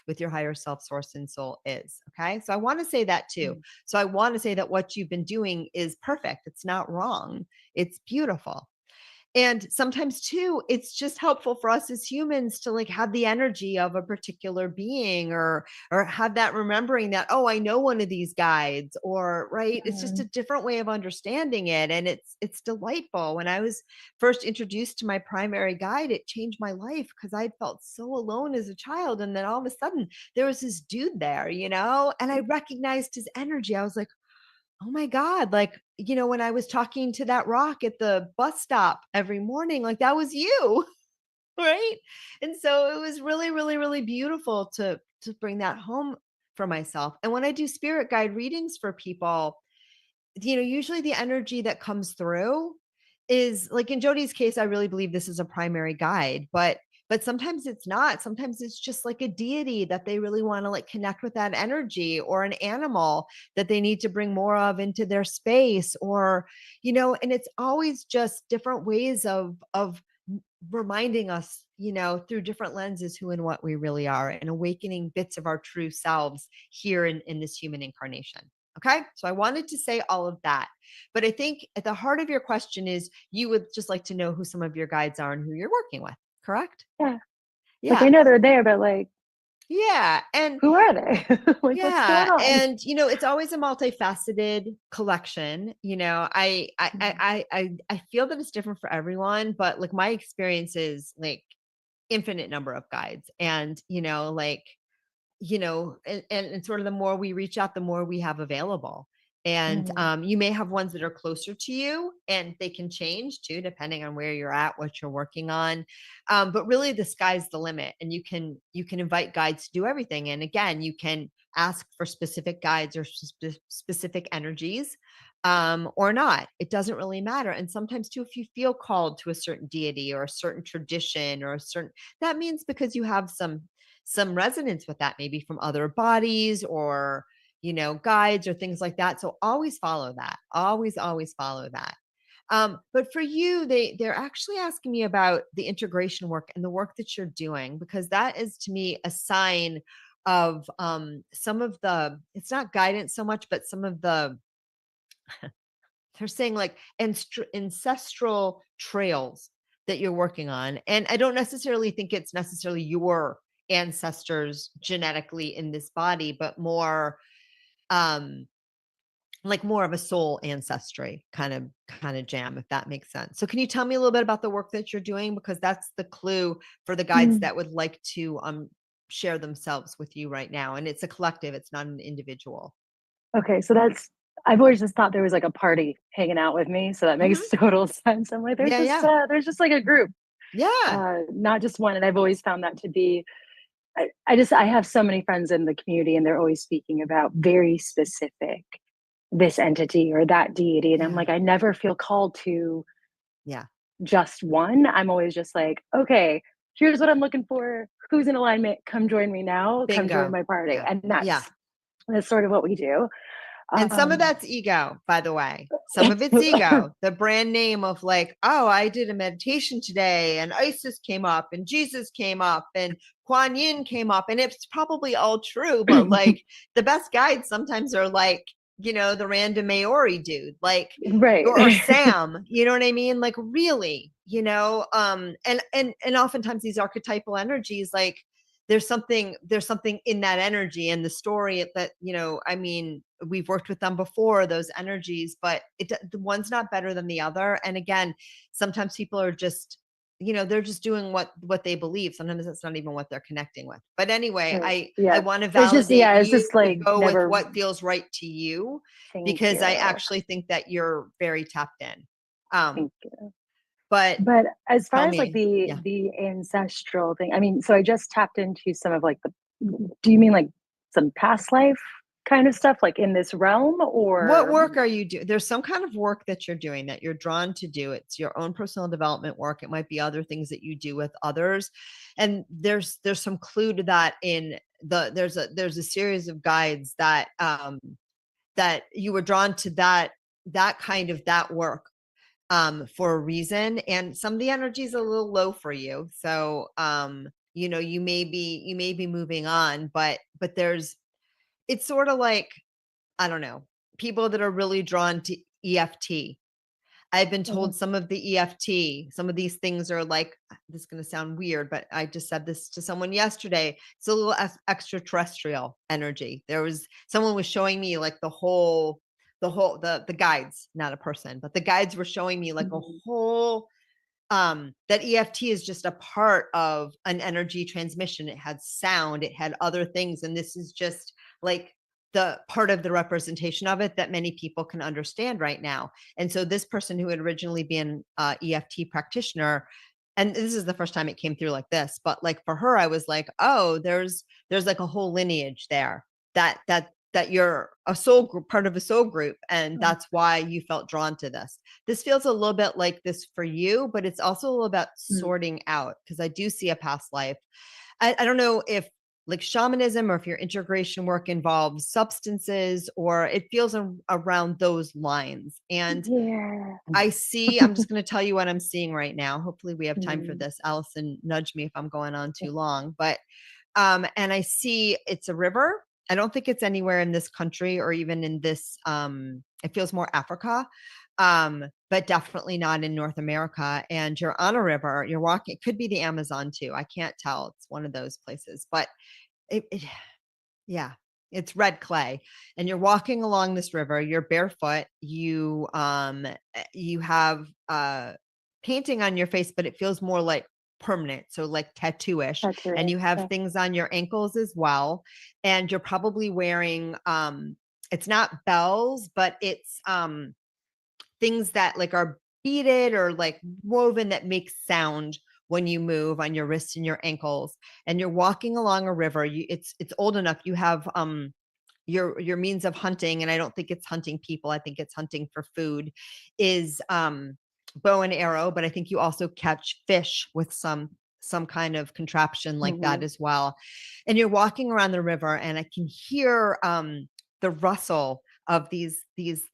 Speaker 3: with your higher self, source, and soul is. Okay. So I want to say that too. So I want to say that what you've been doing is perfect. It's not wrong. It's beautiful. And sometimes too, it's just helpful for us as humans to like have the energy of a particular being, or have that remembering that, oh, I know one of these guides, or right. It's just a different way of understanding it. And it's delightful. When I was first introduced to my primary guide, it changed my life because I felt so alone as a child. And then all of a sudden there was this dude there, and I recognized his energy. I was like, oh my God, like, when I was talking to that rock at the bus stop every morning, like that was you, right? And so it was really, really, really beautiful to bring that home for myself. And when I do spirit guide readings for people, usually the energy that comes through is like, in Jody's case, I really believe this is a primary guide, but sometimes it's not. Sometimes it's just like a deity that they really want to like connect with that energy, or an animal that they need to bring more of into their space, or, and it's always just different ways of reminding us, through different lenses, who and what we really are, and awakening bits of our true selves here in this human incarnation. Okay. So I wanted to say all of that, but I think at the heart of your question is you would just like to know who some of your guides are and who you're working with. Correct?
Speaker 6: Yeah.
Speaker 3: Yeah.
Speaker 6: Like I know they're there, but like,
Speaker 3: yeah. And
Speaker 6: who are they? Like,
Speaker 3: yeah.
Speaker 6: what's going on?
Speaker 3: And, it's always a multifaceted collection. I feel that it's different for everyone, but like my experience is like infinite number of guides, and, and sort of the more we reach out, the more we have available. And you may have ones that are closer to you, and they can change too, depending on where you're at, what you're working on. But really the sky's the limit, and you can invite guides to do everything. And again, you can ask for specific guides or specific energies, or not. It doesn't really matter. And sometimes too, if you feel called to a certain deity or a certain tradition or that means because you have some resonance with that, maybe from other bodies or, guides or things like that. So always follow that. Always follow that. But for you, they're actually asking me about the integration work and the work that you're doing, because that is to me a sign of some of the, it's not guidance so much, but some of the, they're saying like ancestral trails that you're working on. And I don't necessarily think it's necessarily your ancestors genetically in this body, but more like more of a soul ancestry kind of jam, if that makes sense. So can you tell me a little bit about the work that you're doing? Because that's the clue for the guides that would like to share themselves with you right now. And it's a collective, it's not an individual.
Speaker 6: Okay, so I've always just thought there was like a party hanging out with me, so that makes total sense. I'm like, there's just like a group, not just one. And I've always found that to be, I have so many friends in the community, and they're always speaking about very specific, this entity or that deity, and I'm like, I never feel called to just one. I'm always just like, okay, here's what I'm looking for, who's in alignment, come join me now. Bingo. Come join my party. And that's sort of what we do.
Speaker 3: And some of that's ego, by the way. Some of it's ego, the brand name of like, oh, I did a meditation today, and Isis came up, and Jesus came up, and Kuan Yin came up, and it's probably all true, but like the best guides sometimes are like, the random Maori dude, like, or Sam, you know what I mean? Like really, and oftentimes these archetypal energies, like there's something in that energy and the story that, I mean, we've worked with them before, those energies, but the one's not better than the other. And again, sometimes people are just, they're just doing what they believe. Sometimes that's not even what they're connecting with. But anyway, I want to validate
Speaker 6: it's just like
Speaker 3: go with what feels right to you, because I actually think that you're very tapped in.
Speaker 6: Thank you.
Speaker 3: But
Speaker 6: as far as like the ancestral thing, I mean, so I just tapped into some of like do you mean like some past life kind of stuff, like in this realm, or
Speaker 3: what work are you doing? There's some kind of work that you're doing that you're drawn to do. It's your own personal development work. It might be other things that you do with others. And there's some clue to that in there's a series of guides that that you were drawn to that kind of that work for a reason. And some of the energy is a little low for you. So you may be moving on, but it's sort of like, I don't know, people that are really drawn to EFT. I've been told some of the EFT, some of these things are like, this is going to sound weird, but I just said this to someone yesterday. It's a little extraterrestrial energy. Someone was showing me like the guides, not a person, but the guides were showing me like a whole, that EFT is just a part of an energy transmission. It had sound, it had other things. And this is just like the part of the representation of it that many people can understand right now. And so this person who had originally been an EFT practitioner, and this is the first time it came through like this, but like for her, I was like, oh, there's like a whole lineage there that you're a soul group, part of a soul group. And that's why you felt drawn to this. This feels a little bit like this for you, but it's also a little about sorting out, because I do see a past life. I don't know if like shamanism, or if your integration work involves substances, or it feels around those lines. And
Speaker 6: Yeah.
Speaker 3: I see, I'm just going to tell you what I'm seeing right now. Hopefully we have time for this. Allison, nudge me if I'm going on too long, but, and I see it's a river. I don't think it's anywhere in this country or even in this, it feels more Africa, but definitely not in North America. And you're on a river, you're walking, it could be the Amazon too. I can't tell. It's one of those places, but yeah, it's red clay, and you're walking along this river, you're barefoot, you have painting on your face, but it feels more like permanent, so like tattoo-ish. And you have things on your ankles as well, and you're probably wearing it's not bells, but it's things that like are beaded or like woven that make sound when you move on your wrists and your ankles. And you're walking along a river. It's old enough. You have your means of hunting, and I don't think it's hunting people, I think it's hunting for food, is bow and arrow, but I think you also catch fish with some kind of contraption like that as well. And you're walking around the river, and I can hear the rustle of these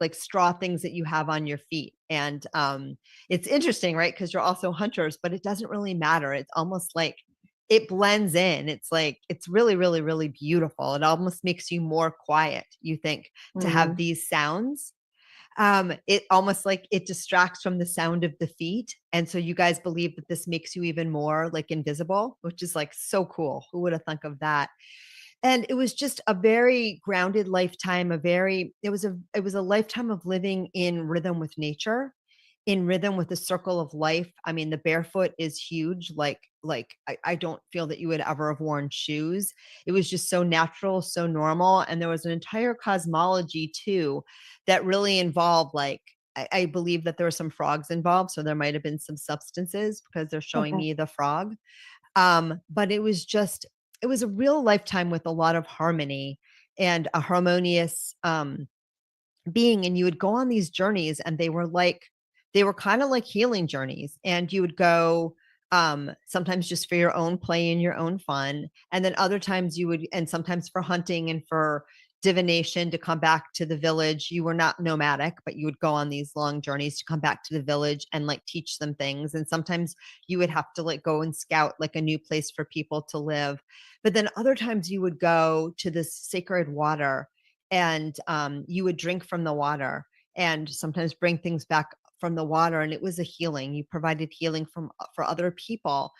Speaker 3: like straw things that you have on your feet. And it's interesting, right? Because you're also hunters, but it doesn't really matter. It's almost like it blends in. It's like, it's really, really, really beautiful. It almost makes you more quiet, you think, to have these sounds. It almost like it distracts from the sound of the feet. And so you guys believe that this makes you even more like invisible, which is like so cool. Who would have thunk of that? And it was just a very grounded lifetime, it was a lifetime of living in rhythm with nature, in rhythm with the circle of life. I mean, the barefoot is huge. Like I don't feel that you would ever have worn shoes. It was just so natural, so normal. And there was an entire cosmology too, that really involved, like, I believe that there were some frogs involved. So there might've been some substances, because they're showing me the frog. But it was a real lifetime with a lot of harmony and a harmonious being. And you would go on these journeys, and they were kind of like healing journeys. And you would go sometimes just for your own play and your own fun. And then other times and sometimes for hunting and for divination, to come back to the village. You were not nomadic, but you would go on these long journeys to come back to the village and like teach them things. And sometimes you would have to like go and scout like a new place for people to live. But then other times you would go to this sacred water, and you would drink from the water, and sometimes bring things back from the water. And it was a healing. You provided healing for other people.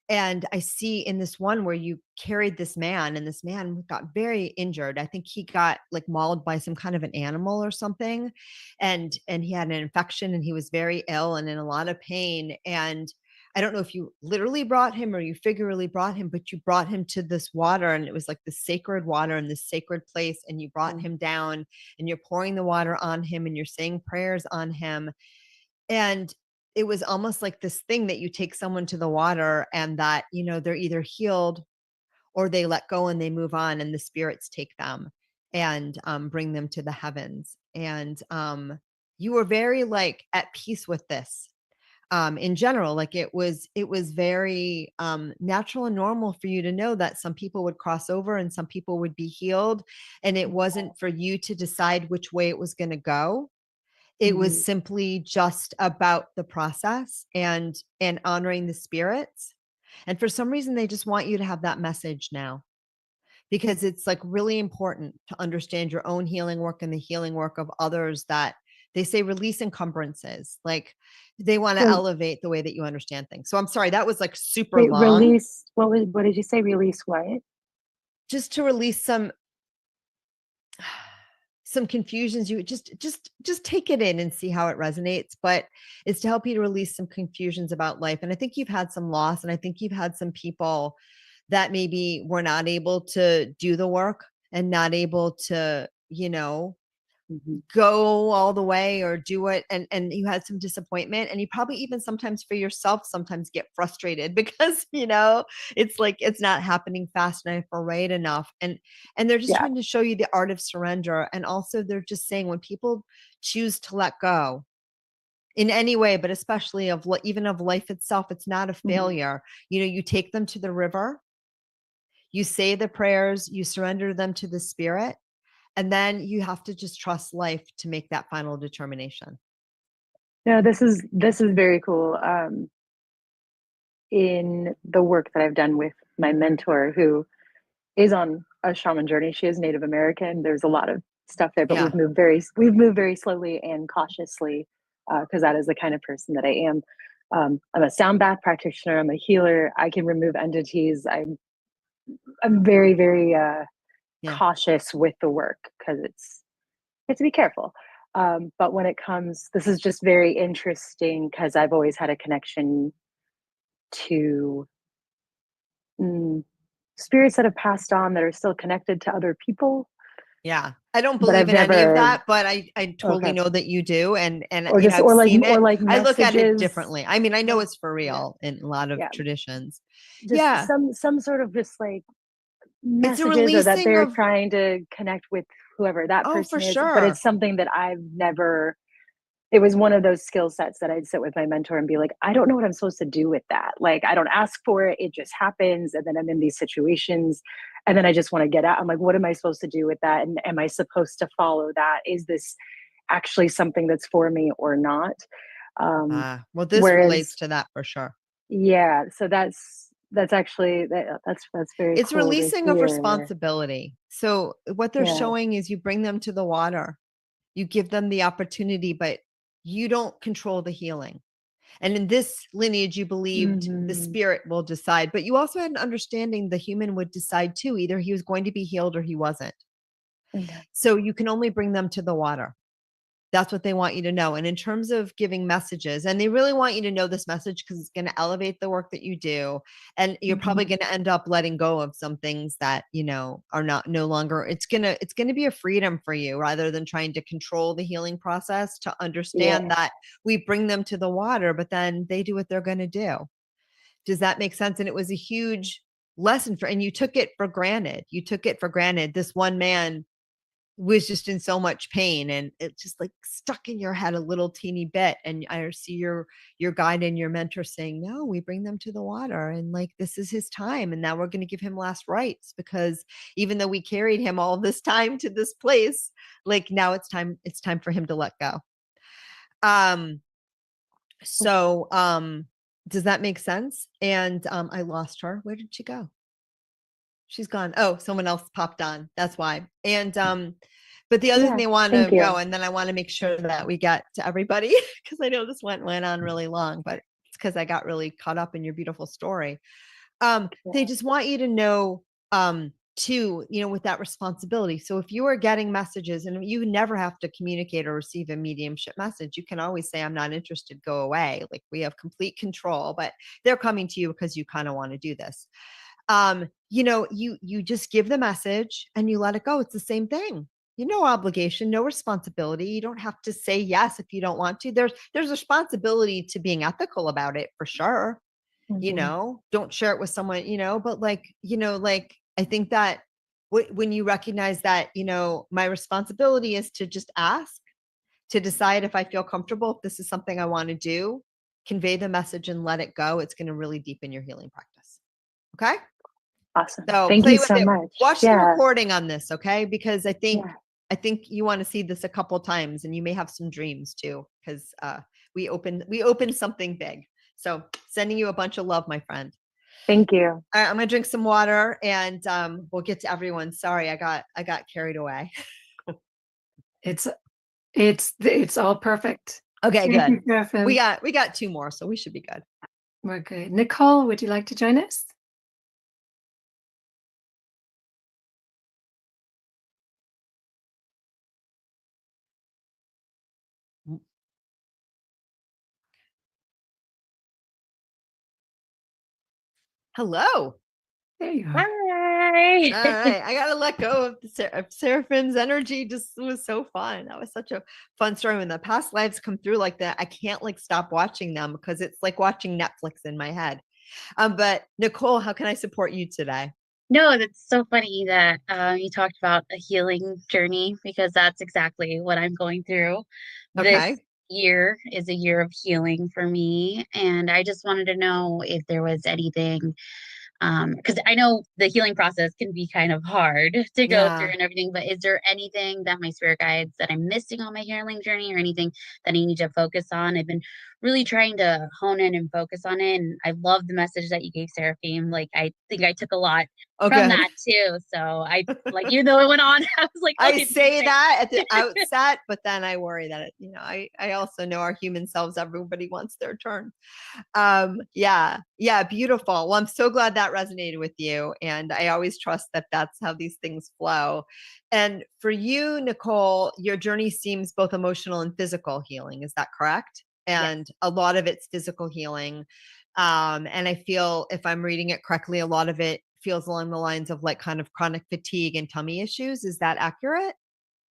Speaker 3: And I see in this one where you carried this man, and this man got very injured. I think he got like mauled by some kind of an animal or something. And he had an infection, and he was very ill and in a lot of pain. And I don't know if you literally brought him or you figuratively brought him, but you brought him to this water, and it was like the sacred water in this sacred place. And you brought him down, and you're pouring the water on him, and you're saying prayers on him. And it was almost like this thing that you take someone to the water, and that, they're either healed or they let go and they move on, and the spirits take them and bring them to the heavens. And you were very like at peace with this. In general, like it was very natural and normal for you to know that some people would cross over and some people would be healed. And it wasn't for you to decide which way it was going to go. It was simply just about the process and honoring the spirits. And for some reason, they just want you to have that message now, because it's like really important to understand your own healing work and the healing work of others. That they say release encumbrances. Like they want to elevate the way that you understand things. So I'm sorry, that was like super long.
Speaker 6: Release. What did you say? Release what?
Speaker 3: Just to release some confusions. You just take it in and see how it resonates, but it's to help you to release some confusions about life. And I think you've had some loss, and I think you've had some people that maybe were not able to do the work and not able to, go all the way or do it. And you had some disappointment, and you probably even sometimes for yourself sometimes get frustrated because, it's like, it's not happening fast enough or right enough. And they're just trying to show you the art of surrender. And also they're just saying, when people choose to let go in any way, but especially even of life itself, it's not a failure. You take them to the river, You say the prayers, you surrender them to the spirit, and then you have to just trust life to make that final determination.
Speaker 6: No, this is very cool. In the work that I've done with my mentor, who is on a shaman journey, she is Native American. There's a lot of stuff there, but we've moved very slowly and cautiously, because that is the kind of person that I am. I'm a sound bath practitioner. I'm a healer. I can remove entities. I'm very, very cautious with the work, because it's to be careful. But when it comes, this is just very interesting, because I've always had a connection to spirits that have passed on that are still connected to other people.
Speaker 3: Yeah. I don't believe in any of that, but I totally know that you do. And
Speaker 6: or
Speaker 3: you
Speaker 6: just,
Speaker 3: know,
Speaker 6: or like
Speaker 3: I look at it differently. I mean, I know it's for real in a lot of traditions.
Speaker 6: Just some sort of just like messages, or that they're trying to connect with whoever that person is. But it's something that I've never, it was one of those skill sets that I'd sit with my mentor and be like, I don't know what I'm supposed to do with that. Like, I don't ask for it. It just happens. And then I'm in these situations and then I just want to get out. I'm like, what am I supposed to do with that? And am I supposed to follow that? Is this actually something that's for me or not?
Speaker 3: Well, this relates to that for sure.
Speaker 6: Yeah. So that's actually, that's very
Speaker 3: It's
Speaker 6: cool.
Speaker 3: releasing of responsibility. So what they're showing is you bring them to the water, you give them the opportunity, but you don't control the healing. And in this lineage, you believed the spirit will decide, but you also had an understanding the human would decide too. Either he was going to be healed or he wasn't.
Speaker 6: Okay.
Speaker 3: So you can only bring them to the water. That's what they want you to know. And in terms of giving messages, and they really want you to know this message because it's going to elevate the work that you do. And you're probably going to end up letting go of some things that, you know, are no longer, it's going to be a freedom for you rather than trying to control the healing process, to understand that we bring them to the water, but then they do what they're going to do. Does that make sense? And it was a huge lesson and you took it for granted. This one man was just in so much pain, and it just like stuck in your head a little teeny bit. And I see your guide and your mentor saying, no, we bring them to the water, and like, this is his time. And now we're going to give him last rites, because even though we carried him all this time to this place, like now it's time for him to let go. So does that make sense? And I lost her. Where did she go? She's gone. Oh, someone else popped on. That's why. And but the other thing they want to go, and then I want to make sure that we get to everybody, because I know this went on really long, but it's because I got really caught up in your beautiful story. They just want you to know too, you know, with that responsibility. So if you are getting messages, and you never have to communicate or receive a mediumship message, you can always say, I'm not interested, go away. Like, we have complete control, but they're coming to you because you kind of want to do this. You know, you just give the message and you let it go. It's the same thing. No obligation, no responsibility. You don't have to say yes if you don't want to. There's responsibility to being ethical about it, for sure. You know, don't share it with someone, you know, but like, you know, like, I think that when you recognize that, you know, my responsibility is to just ask, to decide if I feel comfortable, if this is something I want to do, convey the message and let it go. It's going to really deepen your healing practice. Okay.
Speaker 6: Awesome.
Speaker 3: So
Speaker 6: thank you so much.
Speaker 3: Watch the recording on this. Okay. Because I think you want to see this a couple times, and you may have some dreams too, because we opened something big. So sending you a bunch of love, my friend.
Speaker 6: Thank you.
Speaker 3: All right, I'm gonna drink some water, and we'll get to everyone. Sorry, I got carried away.
Speaker 2: It's all perfect.
Speaker 3: Okay, good. We got 2 more, so we should be good.
Speaker 2: We're good. Nicole, would you like to join us?
Speaker 3: Hello.
Speaker 2: There you are.
Speaker 6: Hi.
Speaker 3: All right, I gotta let go of the Seraphim's energy. Just was so fun. That was such a fun story. When the past lives come through like that, I can't like stop watching them, because it's like watching Netflix in my head. But Nicole, how can I support you today?
Speaker 7: No, that's so funny that you talked about a healing journey, because that's exactly what I'm going through.
Speaker 3: Okay.
Speaker 7: This year is a year of healing for me, and I just wanted to know if there was anything Because I know the healing process can be kind of hard to go through
Speaker 3: Yeah.
Speaker 7: and everything, but is there anything that my spirit guides that I'm missing on my healing journey, or anything that I need to focus on? I've been really trying to hone in and focus on it. And I love the message that you gave Seraphim. Like, I think I took a lot
Speaker 3: Oh,
Speaker 7: from
Speaker 3: good.
Speaker 7: that too. So I, like, even though it went on, I was like,
Speaker 3: I
Speaker 7: okay,
Speaker 3: say that at the outset, but then I worry that it, I also know our human selves, everybody wants their turn. Yeah, beautiful. Well, I'm so glad that resonated with you. And I always trust that that's how these things flow. And for you, Nicole, your journey seems both emotional and physical healing. Is that correct? And a lot of it's physical healing. And I feel, if I'm reading it correctly, a lot of it feels along the lines of like kind of chronic fatigue and tummy issues. Is that accurate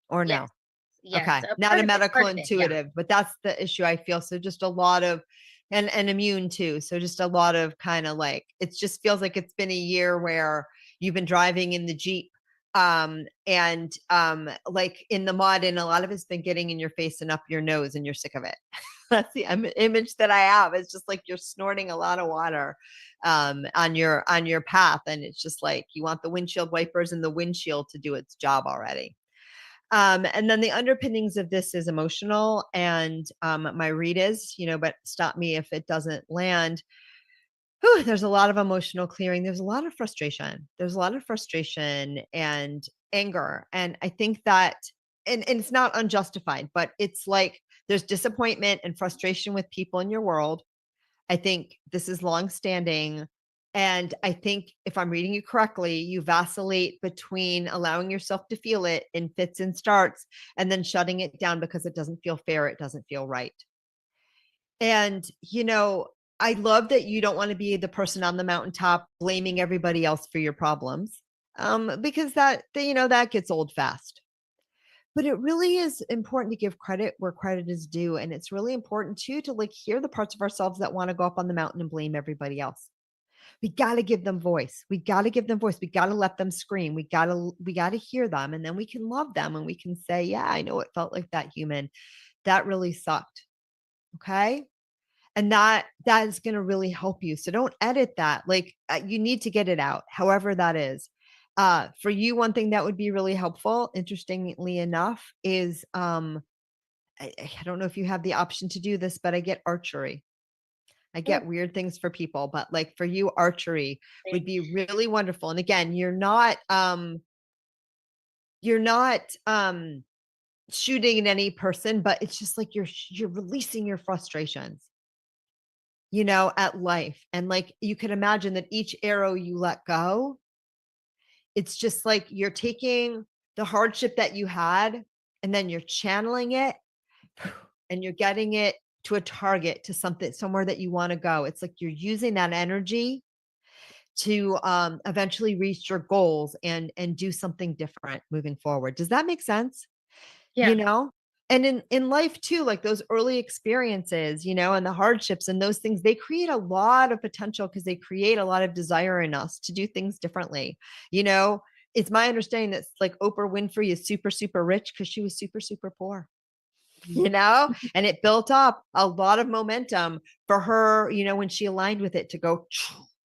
Speaker 3: or no?
Speaker 7: Yes.
Speaker 3: Okay. Not a medical intuitive, but that's the issue I feel. So just a lot of, and immune too. So just a lot of kind of like, it just feels like it's been a year where you've been driving in the Jeep, and like in the mud, and a lot of it's been getting in your face and up your nose, and you're sick of it. That's the image that I have. It's just like you're snorting a lot of water on your path, and it's just like you want the windshield wipers and the windshield to do its job already. And then the underpinnings of this is emotional, and my read is, but stop me if it doesn't land. Whew, there's a lot of emotional clearing. There's a lot of frustration. There's a lot of frustration and anger. And I think that, and it's not unjustified, but it's like there's disappointment and frustration with people in your world. I think this is longstanding. And I think if I'm reading you correctly, you vacillate between allowing yourself to feel it in fits and starts, and then shutting it down because it doesn't feel fair. It doesn't feel right. And, I love that you don't want to be the person on the mountaintop blaming everybody else for your problems, because that gets old fast. But it really is important to give credit where credit is due. And it's really important too, to like hear the parts of ourselves that want to go up on the mountain and blame everybody else. We got to give them voice. We got to give them voice. We got to let them scream. We got to hear them. And then we can love them, and we can say, yeah, I know it felt like that, human. That really sucked. Okay. And that is going to really help you. So don't edit that. Like, you need to get it out, however that is. For you, one thing that would be really helpful, interestingly enough, is I don't know if you have the option to do this, but I get archery. I get weird things for people, but like for you, archery would be really wonderful. And again, you're not shooting at any person, but it's just like you're releasing your frustrations, at life. And like, you can imagine that each arrow you let go, it's just like you're taking the hardship that you had, and then you're channeling it, and you're getting it to a target, to somewhere that you want to go. It's like you're using that energy to eventually reach your goals and do something different moving forward. Does that make sense?
Speaker 7: Yeah.
Speaker 3: And in life too, like those early experiences, and the hardships and those things, they create a lot of potential, because they create a lot of desire in us to do things differently. It's my understanding that like Oprah Winfrey is super, super rich because she was super, super poor. And it built up a lot of momentum for her, when she aligned with it, to go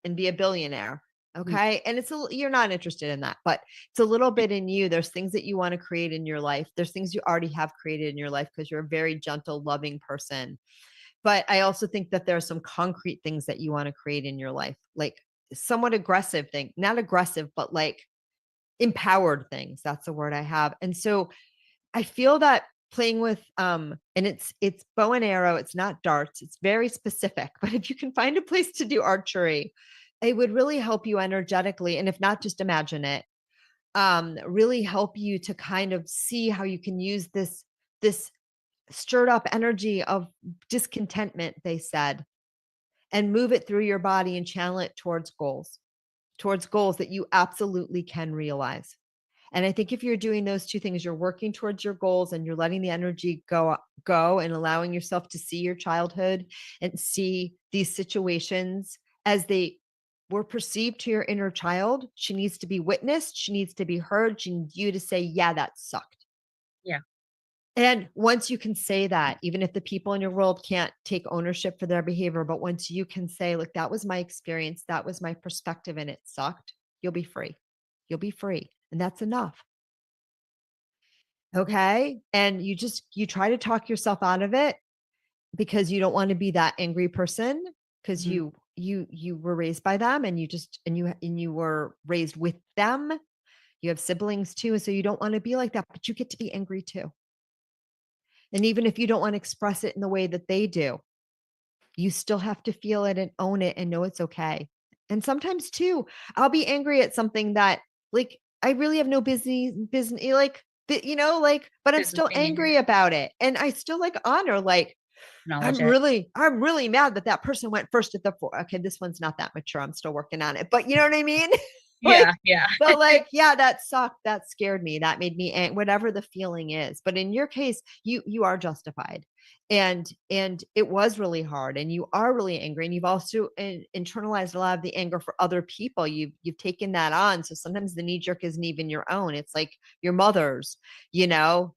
Speaker 3: and be a billionaire. Okay. And you're not interested in that, but it's a little bit in you. There's things that you want to create in your life. There's things you already have created in your life, because you're a very gentle, loving person. But I also think that there are some concrete things that you want to create in your life, like somewhat aggressive thing, not aggressive, but like empowered things. That's the word I have. And so I feel that playing with, and it's bow and arrow, it's not darts, it's very specific, but if you can find a place to do archery, it would really help you energetically. And if not, just imagine it, really help you to kind of see how you can use this stirred up energy of discontentment, they said, and move it through your body and channel it towards goals that you absolutely can realize. And I think if you're doing those two things, you're working towards your goals, and you're letting the energy go and allowing yourself to see your childhood and see these situations as they were perceived to your inner child. She needs to be witnessed. She needs to be heard. She needs you to say, yeah, that sucked.
Speaker 7: Yeah.
Speaker 3: And once you can say that, even if the people in your world can't take ownership for their behavior, but once you can say, look, that was my experience, that was my perspective, and it sucked, you'll be free. You'll be free. And that's enough. Okay. And you try to talk yourself out of it because you don't want to be that angry person, because you were raised by them, and you were raised with them. You have siblings too. So you don't want to be like that, but you get to be angry too. And even if you don't want to express it in the way that they do, you still have to feel it and own it and know it's okay. And sometimes too, I'll be angry at something that, like, I really have no business, like, but I'm still angry about it. And I still like honor, like, I'm really mad that person went first at the four. Okay, this one's not that mature. I'm still working on it, but you know what I mean?
Speaker 7: Yeah.
Speaker 3: But like, yeah, that sucked. That scared me. That made me angry, whatever the feeling is. But in your case, you are justified. And it was really hard, and you are really angry, and you've also internalized a lot of the anger for other people. You've taken that on. So sometimes the knee jerk isn't even your own. It's like your mother's,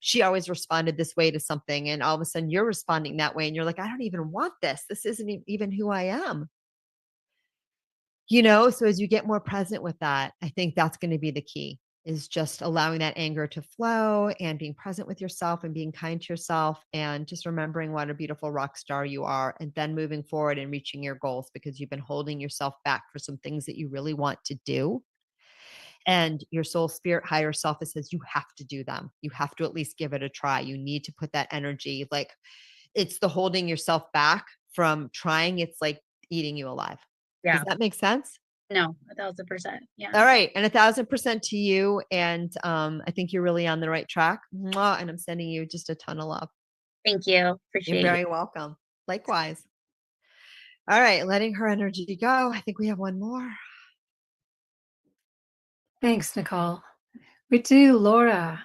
Speaker 3: she always responded this way to something, and all of a sudden you're responding that way, and you're like, I don't even want this. This isn't even who I am. So as you get more present with that, I think that's going to be the key, is just allowing that anger to flow and being present with yourself and being kind to yourself, and just remembering what a beautiful rock star you are, and then moving forward and reaching your goals, because you've been holding yourself back for some things that you really want to do. And your soul, spirit, higher self, it says you have to do them. You have to at least give it a try. You need to put that energy, like, it's the holding yourself back from trying. It's like eating you alive.
Speaker 7: Yeah.
Speaker 3: Does that make sense?
Speaker 7: No, 1,000%. Yeah.
Speaker 3: All right. And 1,000% to you. And I think you're really on the right track. Mwah, and I'm sending you just a ton of love.
Speaker 7: Thank you. Appreciate it.
Speaker 3: You're very welcome. Likewise. All right. Letting her energy go. I think we have one more.
Speaker 2: Thanks, Nicole. We do Laura.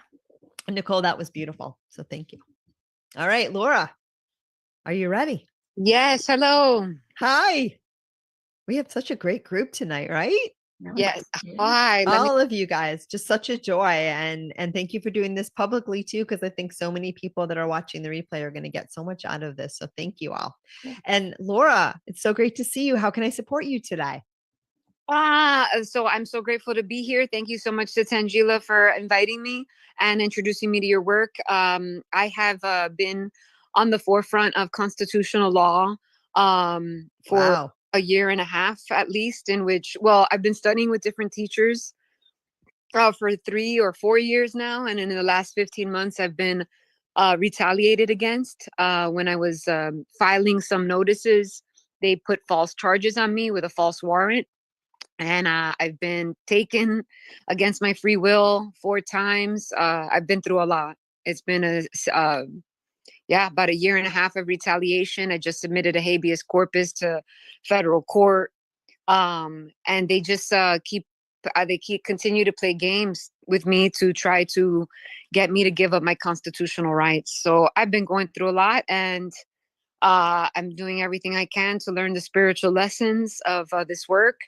Speaker 3: Nicole, that was beautiful. So thank you. All right, Laura, are you ready?
Speaker 8: Yes. Hello.
Speaker 3: Hi. We have such a great group tonight, right?
Speaker 8: Yes. Hi.
Speaker 3: All of you guys, just such a joy. And thank you for doing this publicly too, because I think so many people that are watching the replay are going to get so much out of this. So thank you all. And Laura, it's so great to see you. How can I support you today?
Speaker 8: So I'm so grateful to be here. Thank you so much to Tangela for inviting me and introducing me to your work. I have been on the forefront of constitutional law for a year and a half, at least, in which, I've been studying with different teachers for 3 or 4 years now. And in the last 15 months, I've been retaliated against. When I was filing some notices, they put false charges on me with a false warrant. And I've been taken against my free will 4 times. I've been through a lot. It's been about a year and a half of retaliation. I just submitted a habeas corpus to federal court. And they just continue to play games with me to try to get me to give up my constitutional rights. So I've been going through a lot, and I'm doing everything I can to learn the spiritual lessons of this work,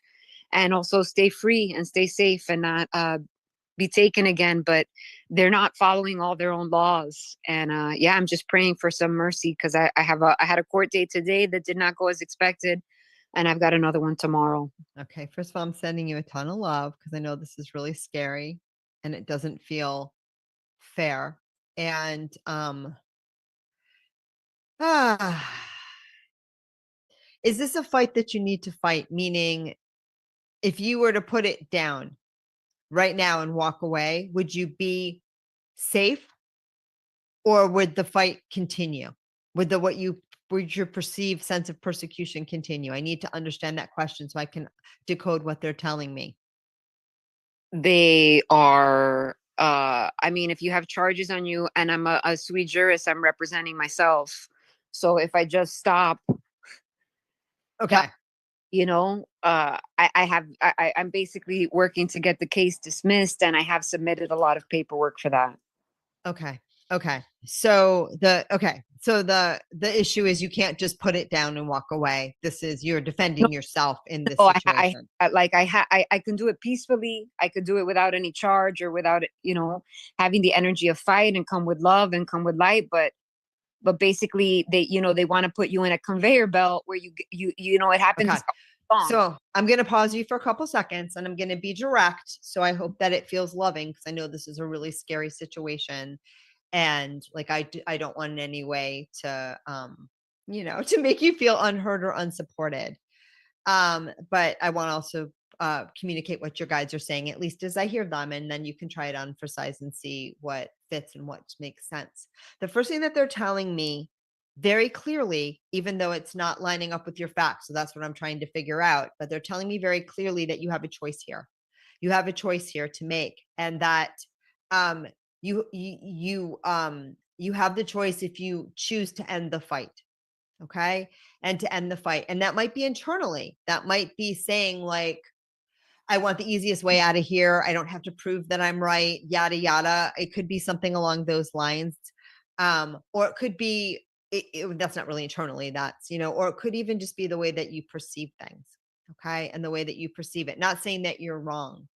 Speaker 8: and also stay free and stay safe and not be taken again. But they're not following all their own laws. And I'm just praying for some mercy, because I had a court date today that did not go as expected, and I've got another one tomorrow.
Speaker 3: Okay. First of all, I'm sending you a ton of love, because I know this is really scary and it doesn't feel fair. And is this a fight that you need to fight? Meaning, if you were to put it down right now and walk away, would you be safe, or would the fight continue? Would your perceived sense of persecution continue? I need to understand that question so I can decode what they're telling me.
Speaker 8: They are, if you have charges on you, and I'm a sui juris, I'm representing myself. So if I just stop,
Speaker 3: okay.
Speaker 8: I'm basically working to get the case dismissed, and I have submitted a lot of paperwork for that.
Speaker 3: Okay. Okay. So the issue is you can't just put it down and walk away. You're defending yourself in this situation.
Speaker 8: I can do it peacefully. I could do it without any charge or without, having the energy of fight and come with love and come with light. But basically they want to put you in a conveyor belt where it happens.
Speaker 3: Okay. So I'm going to pause you for a couple seconds and I'm going to be direct. So I hope that it feels loving, because I know this is a really scary situation. And like, I don't want in any way to, to make you feel unheard or unsupported. But I want to also communicate what your guides are saying, at least as I hear them. And then you can try it on for size and see what fits and what makes sense. The first thing that they're telling me very clearly, even though it's not lining up with your facts, so that's what I'm trying to figure out, but they're telling me very clearly that you have a choice here. You have a choice here to make, and that you have the choice if you choose to end the fight. Okay. And to end the fight. And that might be internally. That might be saying like, I want the easiest way out of here. I don't have to prove that I'm right, yada, yada. It could be something along those lines. Or it could be, that's not really internally, that's, or it could even just be the way that you perceive things. Okay. And the way that you perceive it, not saying that you're wrong.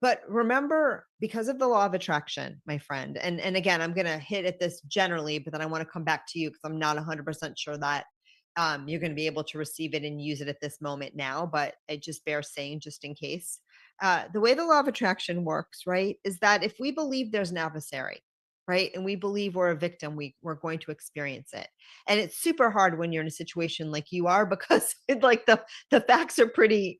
Speaker 3: But remember, because of the law of attraction, my friend, and again, I'm going to hit at this generally, but then I want to come back to you because I'm not 100% sure that you're going to be able to receive it and use it at this moment now, but it just bears saying just in case. The way the law of attraction works, right, is that if we believe there's an adversary, right, and we believe we're a victim, we're going to experience it. And it's super hard when you're in a situation like you are, because like the facts are pretty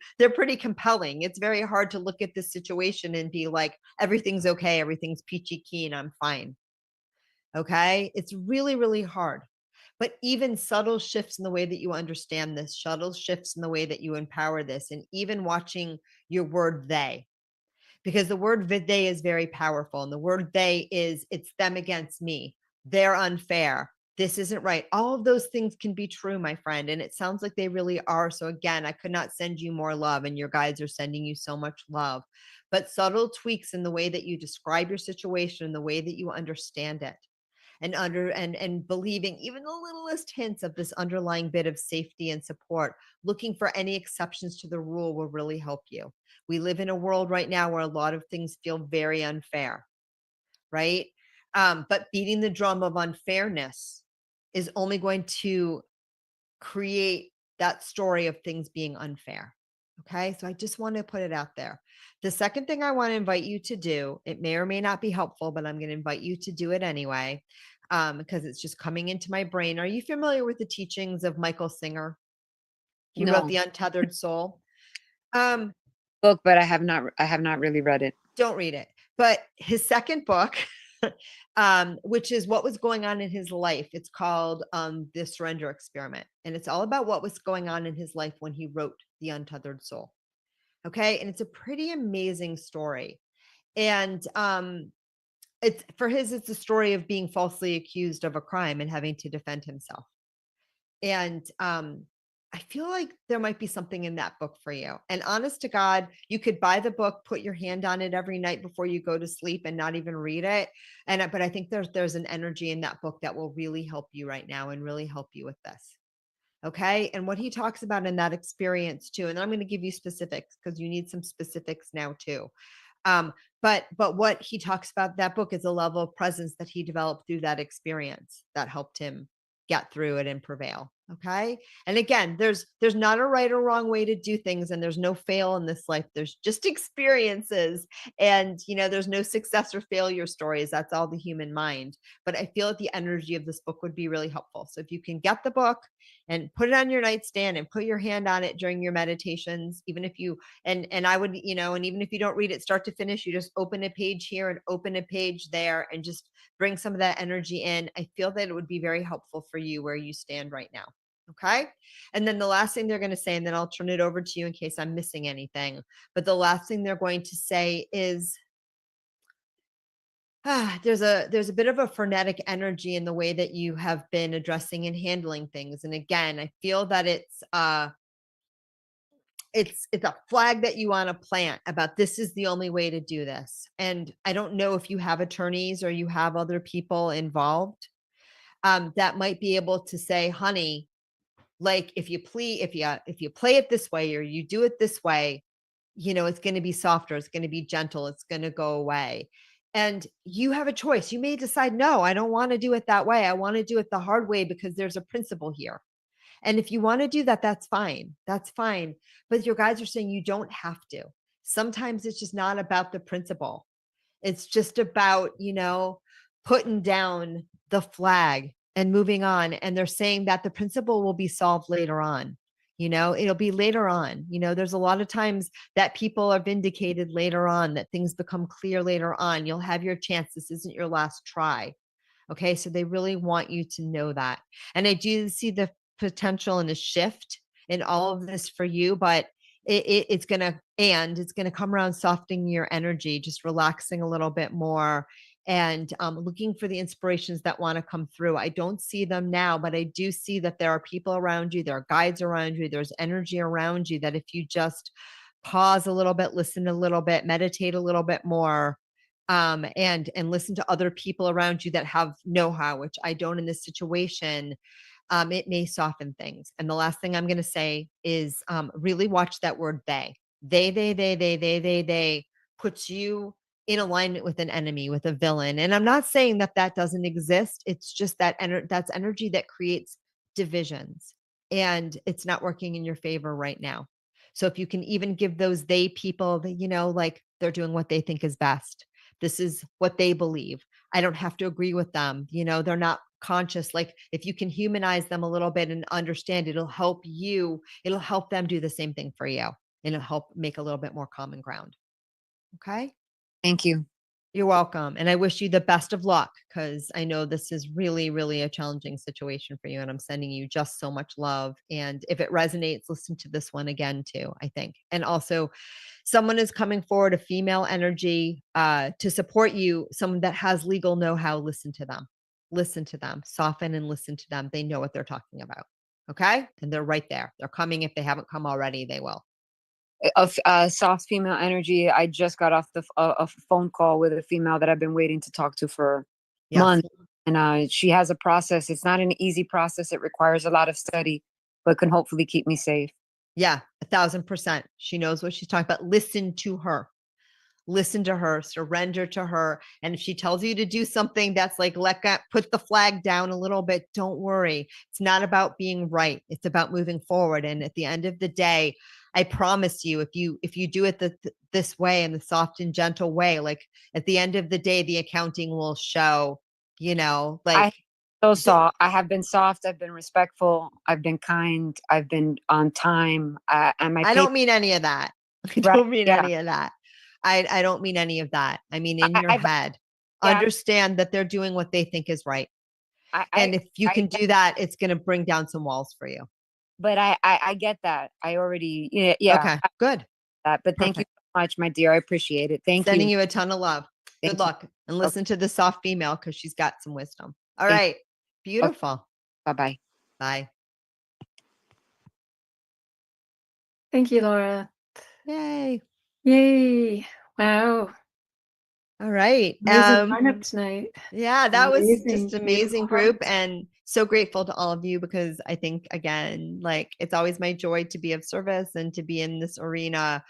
Speaker 3: compelling. It's very hard to look at this situation and be like, everything's okay, everything's peachy keen, I'm fine. Okay. It's really, really hard. But even subtle shifts in the way that you understand this, subtle shifts in the way that you empower this, and even watching your word they, because the word they is very powerful. And the word they is, it's them against me. They're unfair. This isn't right. All of those things can be true, my friend. And it sounds like they really are. So again, I could not send you more love, and your guides are sending you so much love. But subtle tweaks in the way that you describe your situation, the way that you understand it, and believing even the littlest hints of this underlying bit of safety and support, looking for any exceptions to the rule will really help you. We live in a world right now where a lot of things feel very unfair, right? But beating the drum of unfairness is only going to create that story of things being unfair. Okay. So I just want to put it out there. The second thing I want to invite you to do, it may or may not be helpful, but I'm going to invite you to do it anyway, because it's just coming into my brain. Are you familiar with the teachings of Michael Singer? He wrote The Untethered Soul.
Speaker 8: Book, but I have not really read it.
Speaker 3: Don't read it. But his second book, which is what was going on in his life. It's called The Surrender Experiment. And it's all about what was going on in his life when he wrote The Untethered Soul. Okay. And it's a pretty amazing story. And it's a story of being falsely accused of a crime and having to defend himself. And I feel like there might be something in that book for you. And honest to God, you could buy the book, put your hand on it every night before you go to sleep and not even read it. But I think there's an energy in that book that will really help you right now and really help you with this. Okay. And what he talks about in that experience too, and I'm going to give you specifics because you need some specifics now too. But what he talks about that book is a level of presence that he developed through that experience that helped him get through it and prevail. Okay. And again, there's not a right or wrong way to do things, and there's no fail in this life. There's just experiences, and there's no success or failure stories. That's all the human mind. But I feel that the energy of this book would be really helpful. So if you can get the book and put it on your nightstand and put your hand on it during your meditations, even if you, and I would, and even if you don't read it start to finish, you just open a page here and open a page there and just bring some of that energy in. I feel that it would be very helpful for you where you stand right now. Okay. And then the last thing they're going to say, and then I'll turn it over to you in case I'm missing anything. But the last thing they're going to say is, there's a bit of a frenetic energy in the way that you have been addressing and handling things. And again, I feel that it's it's a flag that you want to plant about this is the only way to do this. And I don't know if you have attorneys or you have other people involved that might be able to say, honey, like if you play it this way, or you do it this way, it's going to be softer. It's going to be gentle. It's going to go away. And you have a choice. You may decide, no, I don't want to do it that way. I want to do it the hard way because there's a principle here. And if you want to do that, that's fine. That's fine. But your guides are saying you don't have to. Sometimes it's just not about the principle. It's just about, putting down the flag and moving on. And they're saying that the principle will be solved later on. It'll be later on. There's a lot of times that people are vindicated later on, that things become clear later on. You'll have your chance. This isn't your last try. Okay. So they really want you to know that. And I do see the potential and a shift in all of this for you, but it's going to come around softening your energy, just relaxing a little bit more, and looking for the inspirations that want to come through. I don't see them now, but I do see that there are people around you, there are guides around you, there's energy around you, that if you just pause a little bit, listen a little bit, meditate a little bit more, and listen to other people around you that have know-how, which I don't in this situation, it may soften things. And the last thing I'm going to say is really watch that word they. They puts you in alignment with an enemy, with a villain. And I'm not saying that doesn't exist. It's just that that's energy that creates divisions, and it's not working in your favor right now. So if you can even give those they people that, like they're doing what they think is best. This is what they believe. I don't have to agree with them. They're not conscious. Like if you can humanize them a little bit and understand, it'll help them do the same thing for you. And it'll help make a little bit more common ground. Okay.
Speaker 8: Thank you.
Speaker 3: You're welcome. And I wish you the best of luck, because I know this is really, really a challenging situation for you. And I'm sending you just so much love. And if it resonates, listen to this one again too, I think. And also someone is coming forward, a female energy to support you, someone that has legal know-how. Listen to them, soften and listen to them. They know what they're talking about. Okay. And they're right there. They're coming. If they haven't come already, they will.
Speaker 8: Soft female energy. I just got off a phone call with a female that I've been waiting to talk to for months. And she has a process. It's not an easy process. It requires a lot of study, but can hopefully keep me safe.
Speaker 3: Yeah, 1,000%. She knows what she's talking about. Listen to her, surrender to her. And if she tells you to do something that's like, put the flag down a little bit, don't worry. It's not about being right. It's about moving forward. And at the end of the day, I promise you, if you do it this way, in the soft and gentle way, like at the end of the day, the accounting will show, like.
Speaker 8: I have been soft. I've been respectful. I've been kind. I've been on time.
Speaker 3: I don't mean any of that. I don't mean any of that. I don't mean any of that. I mean, in your head, understand that they're doing what they think is right. And if you can do that, it's going to bring down some walls for you.
Speaker 8: But I get that. I already, yeah.
Speaker 3: Okay, good.
Speaker 8: But thank you so much, my dear. I appreciate it.
Speaker 3: Sending you a ton of love. Good luck. And listen to the soft female, because she's got some wisdom. All right. Beautiful.
Speaker 8: Okay. Bye-bye.
Speaker 3: Bye.
Speaker 2: Thank you, Laura.
Speaker 3: Yay.
Speaker 2: Wow.
Speaker 3: All right.
Speaker 2: Amazing lineup tonight.
Speaker 3: Yeah, that was just amazing group, and so grateful to all of you, because I think, again, like it's always my joy to be of service and to be in this arena.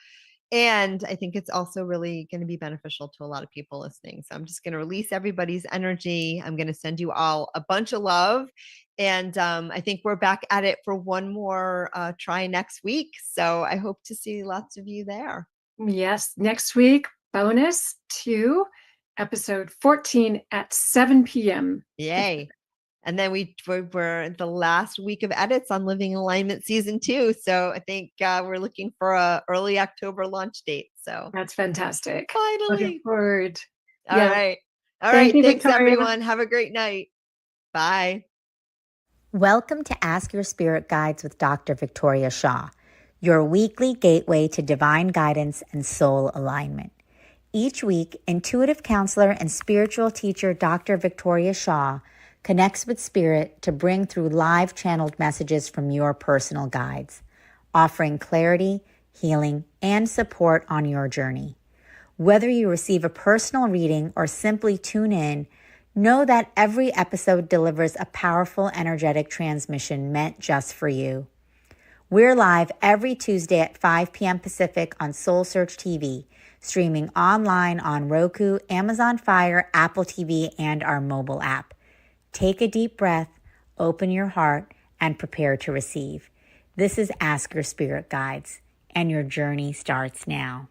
Speaker 3: And I think it's also really going to be beneficial to a lot of people listening. So I'm just going to release everybody's energy. I'm going to send you all a bunch of love. And I think we're back at it for one more try next week. So I hope to see lots of you there.
Speaker 2: Yes. Next week, bonus 2, episode 14 at 7 p.m.
Speaker 3: Yay. And then we're the last week of edits on Living in Alignment season 2. So I think we're looking for a early October launch date. So
Speaker 2: that's fantastic.
Speaker 3: Finally.
Speaker 2: Looking forward.
Speaker 3: All right.
Speaker 2: Thank you,
Speaker 3: Thanks,
Speaker 2: Victoria.
Speaker 3: everyone. Have a great night. Bye.
Speaker 1: Welcome to Ask Your Spirit Guides with Dr. Victoria Shaw, your weekly gateway to divine guidance and soul alignment. Each week, intuitive counselor and spiritual teacher Dr. Victoria Shaw connects with spirit to bring through live channeled messages from your personal guides, offering clarity, healing, and support on your journey. Whether you receive a personal reading or simply tune in, know that every episode delivers a powerful energetic transmission meant just for you. We're live every Tuesday at 5 p.m. Pacific on SoulSearch TV, streaming online on Roku, Amazon Fire, Apple TV, and our mobile app. Take a deep breath, open your heart, and prepare to receive. This is Ask Your Spirit Guides, and your journey starts now.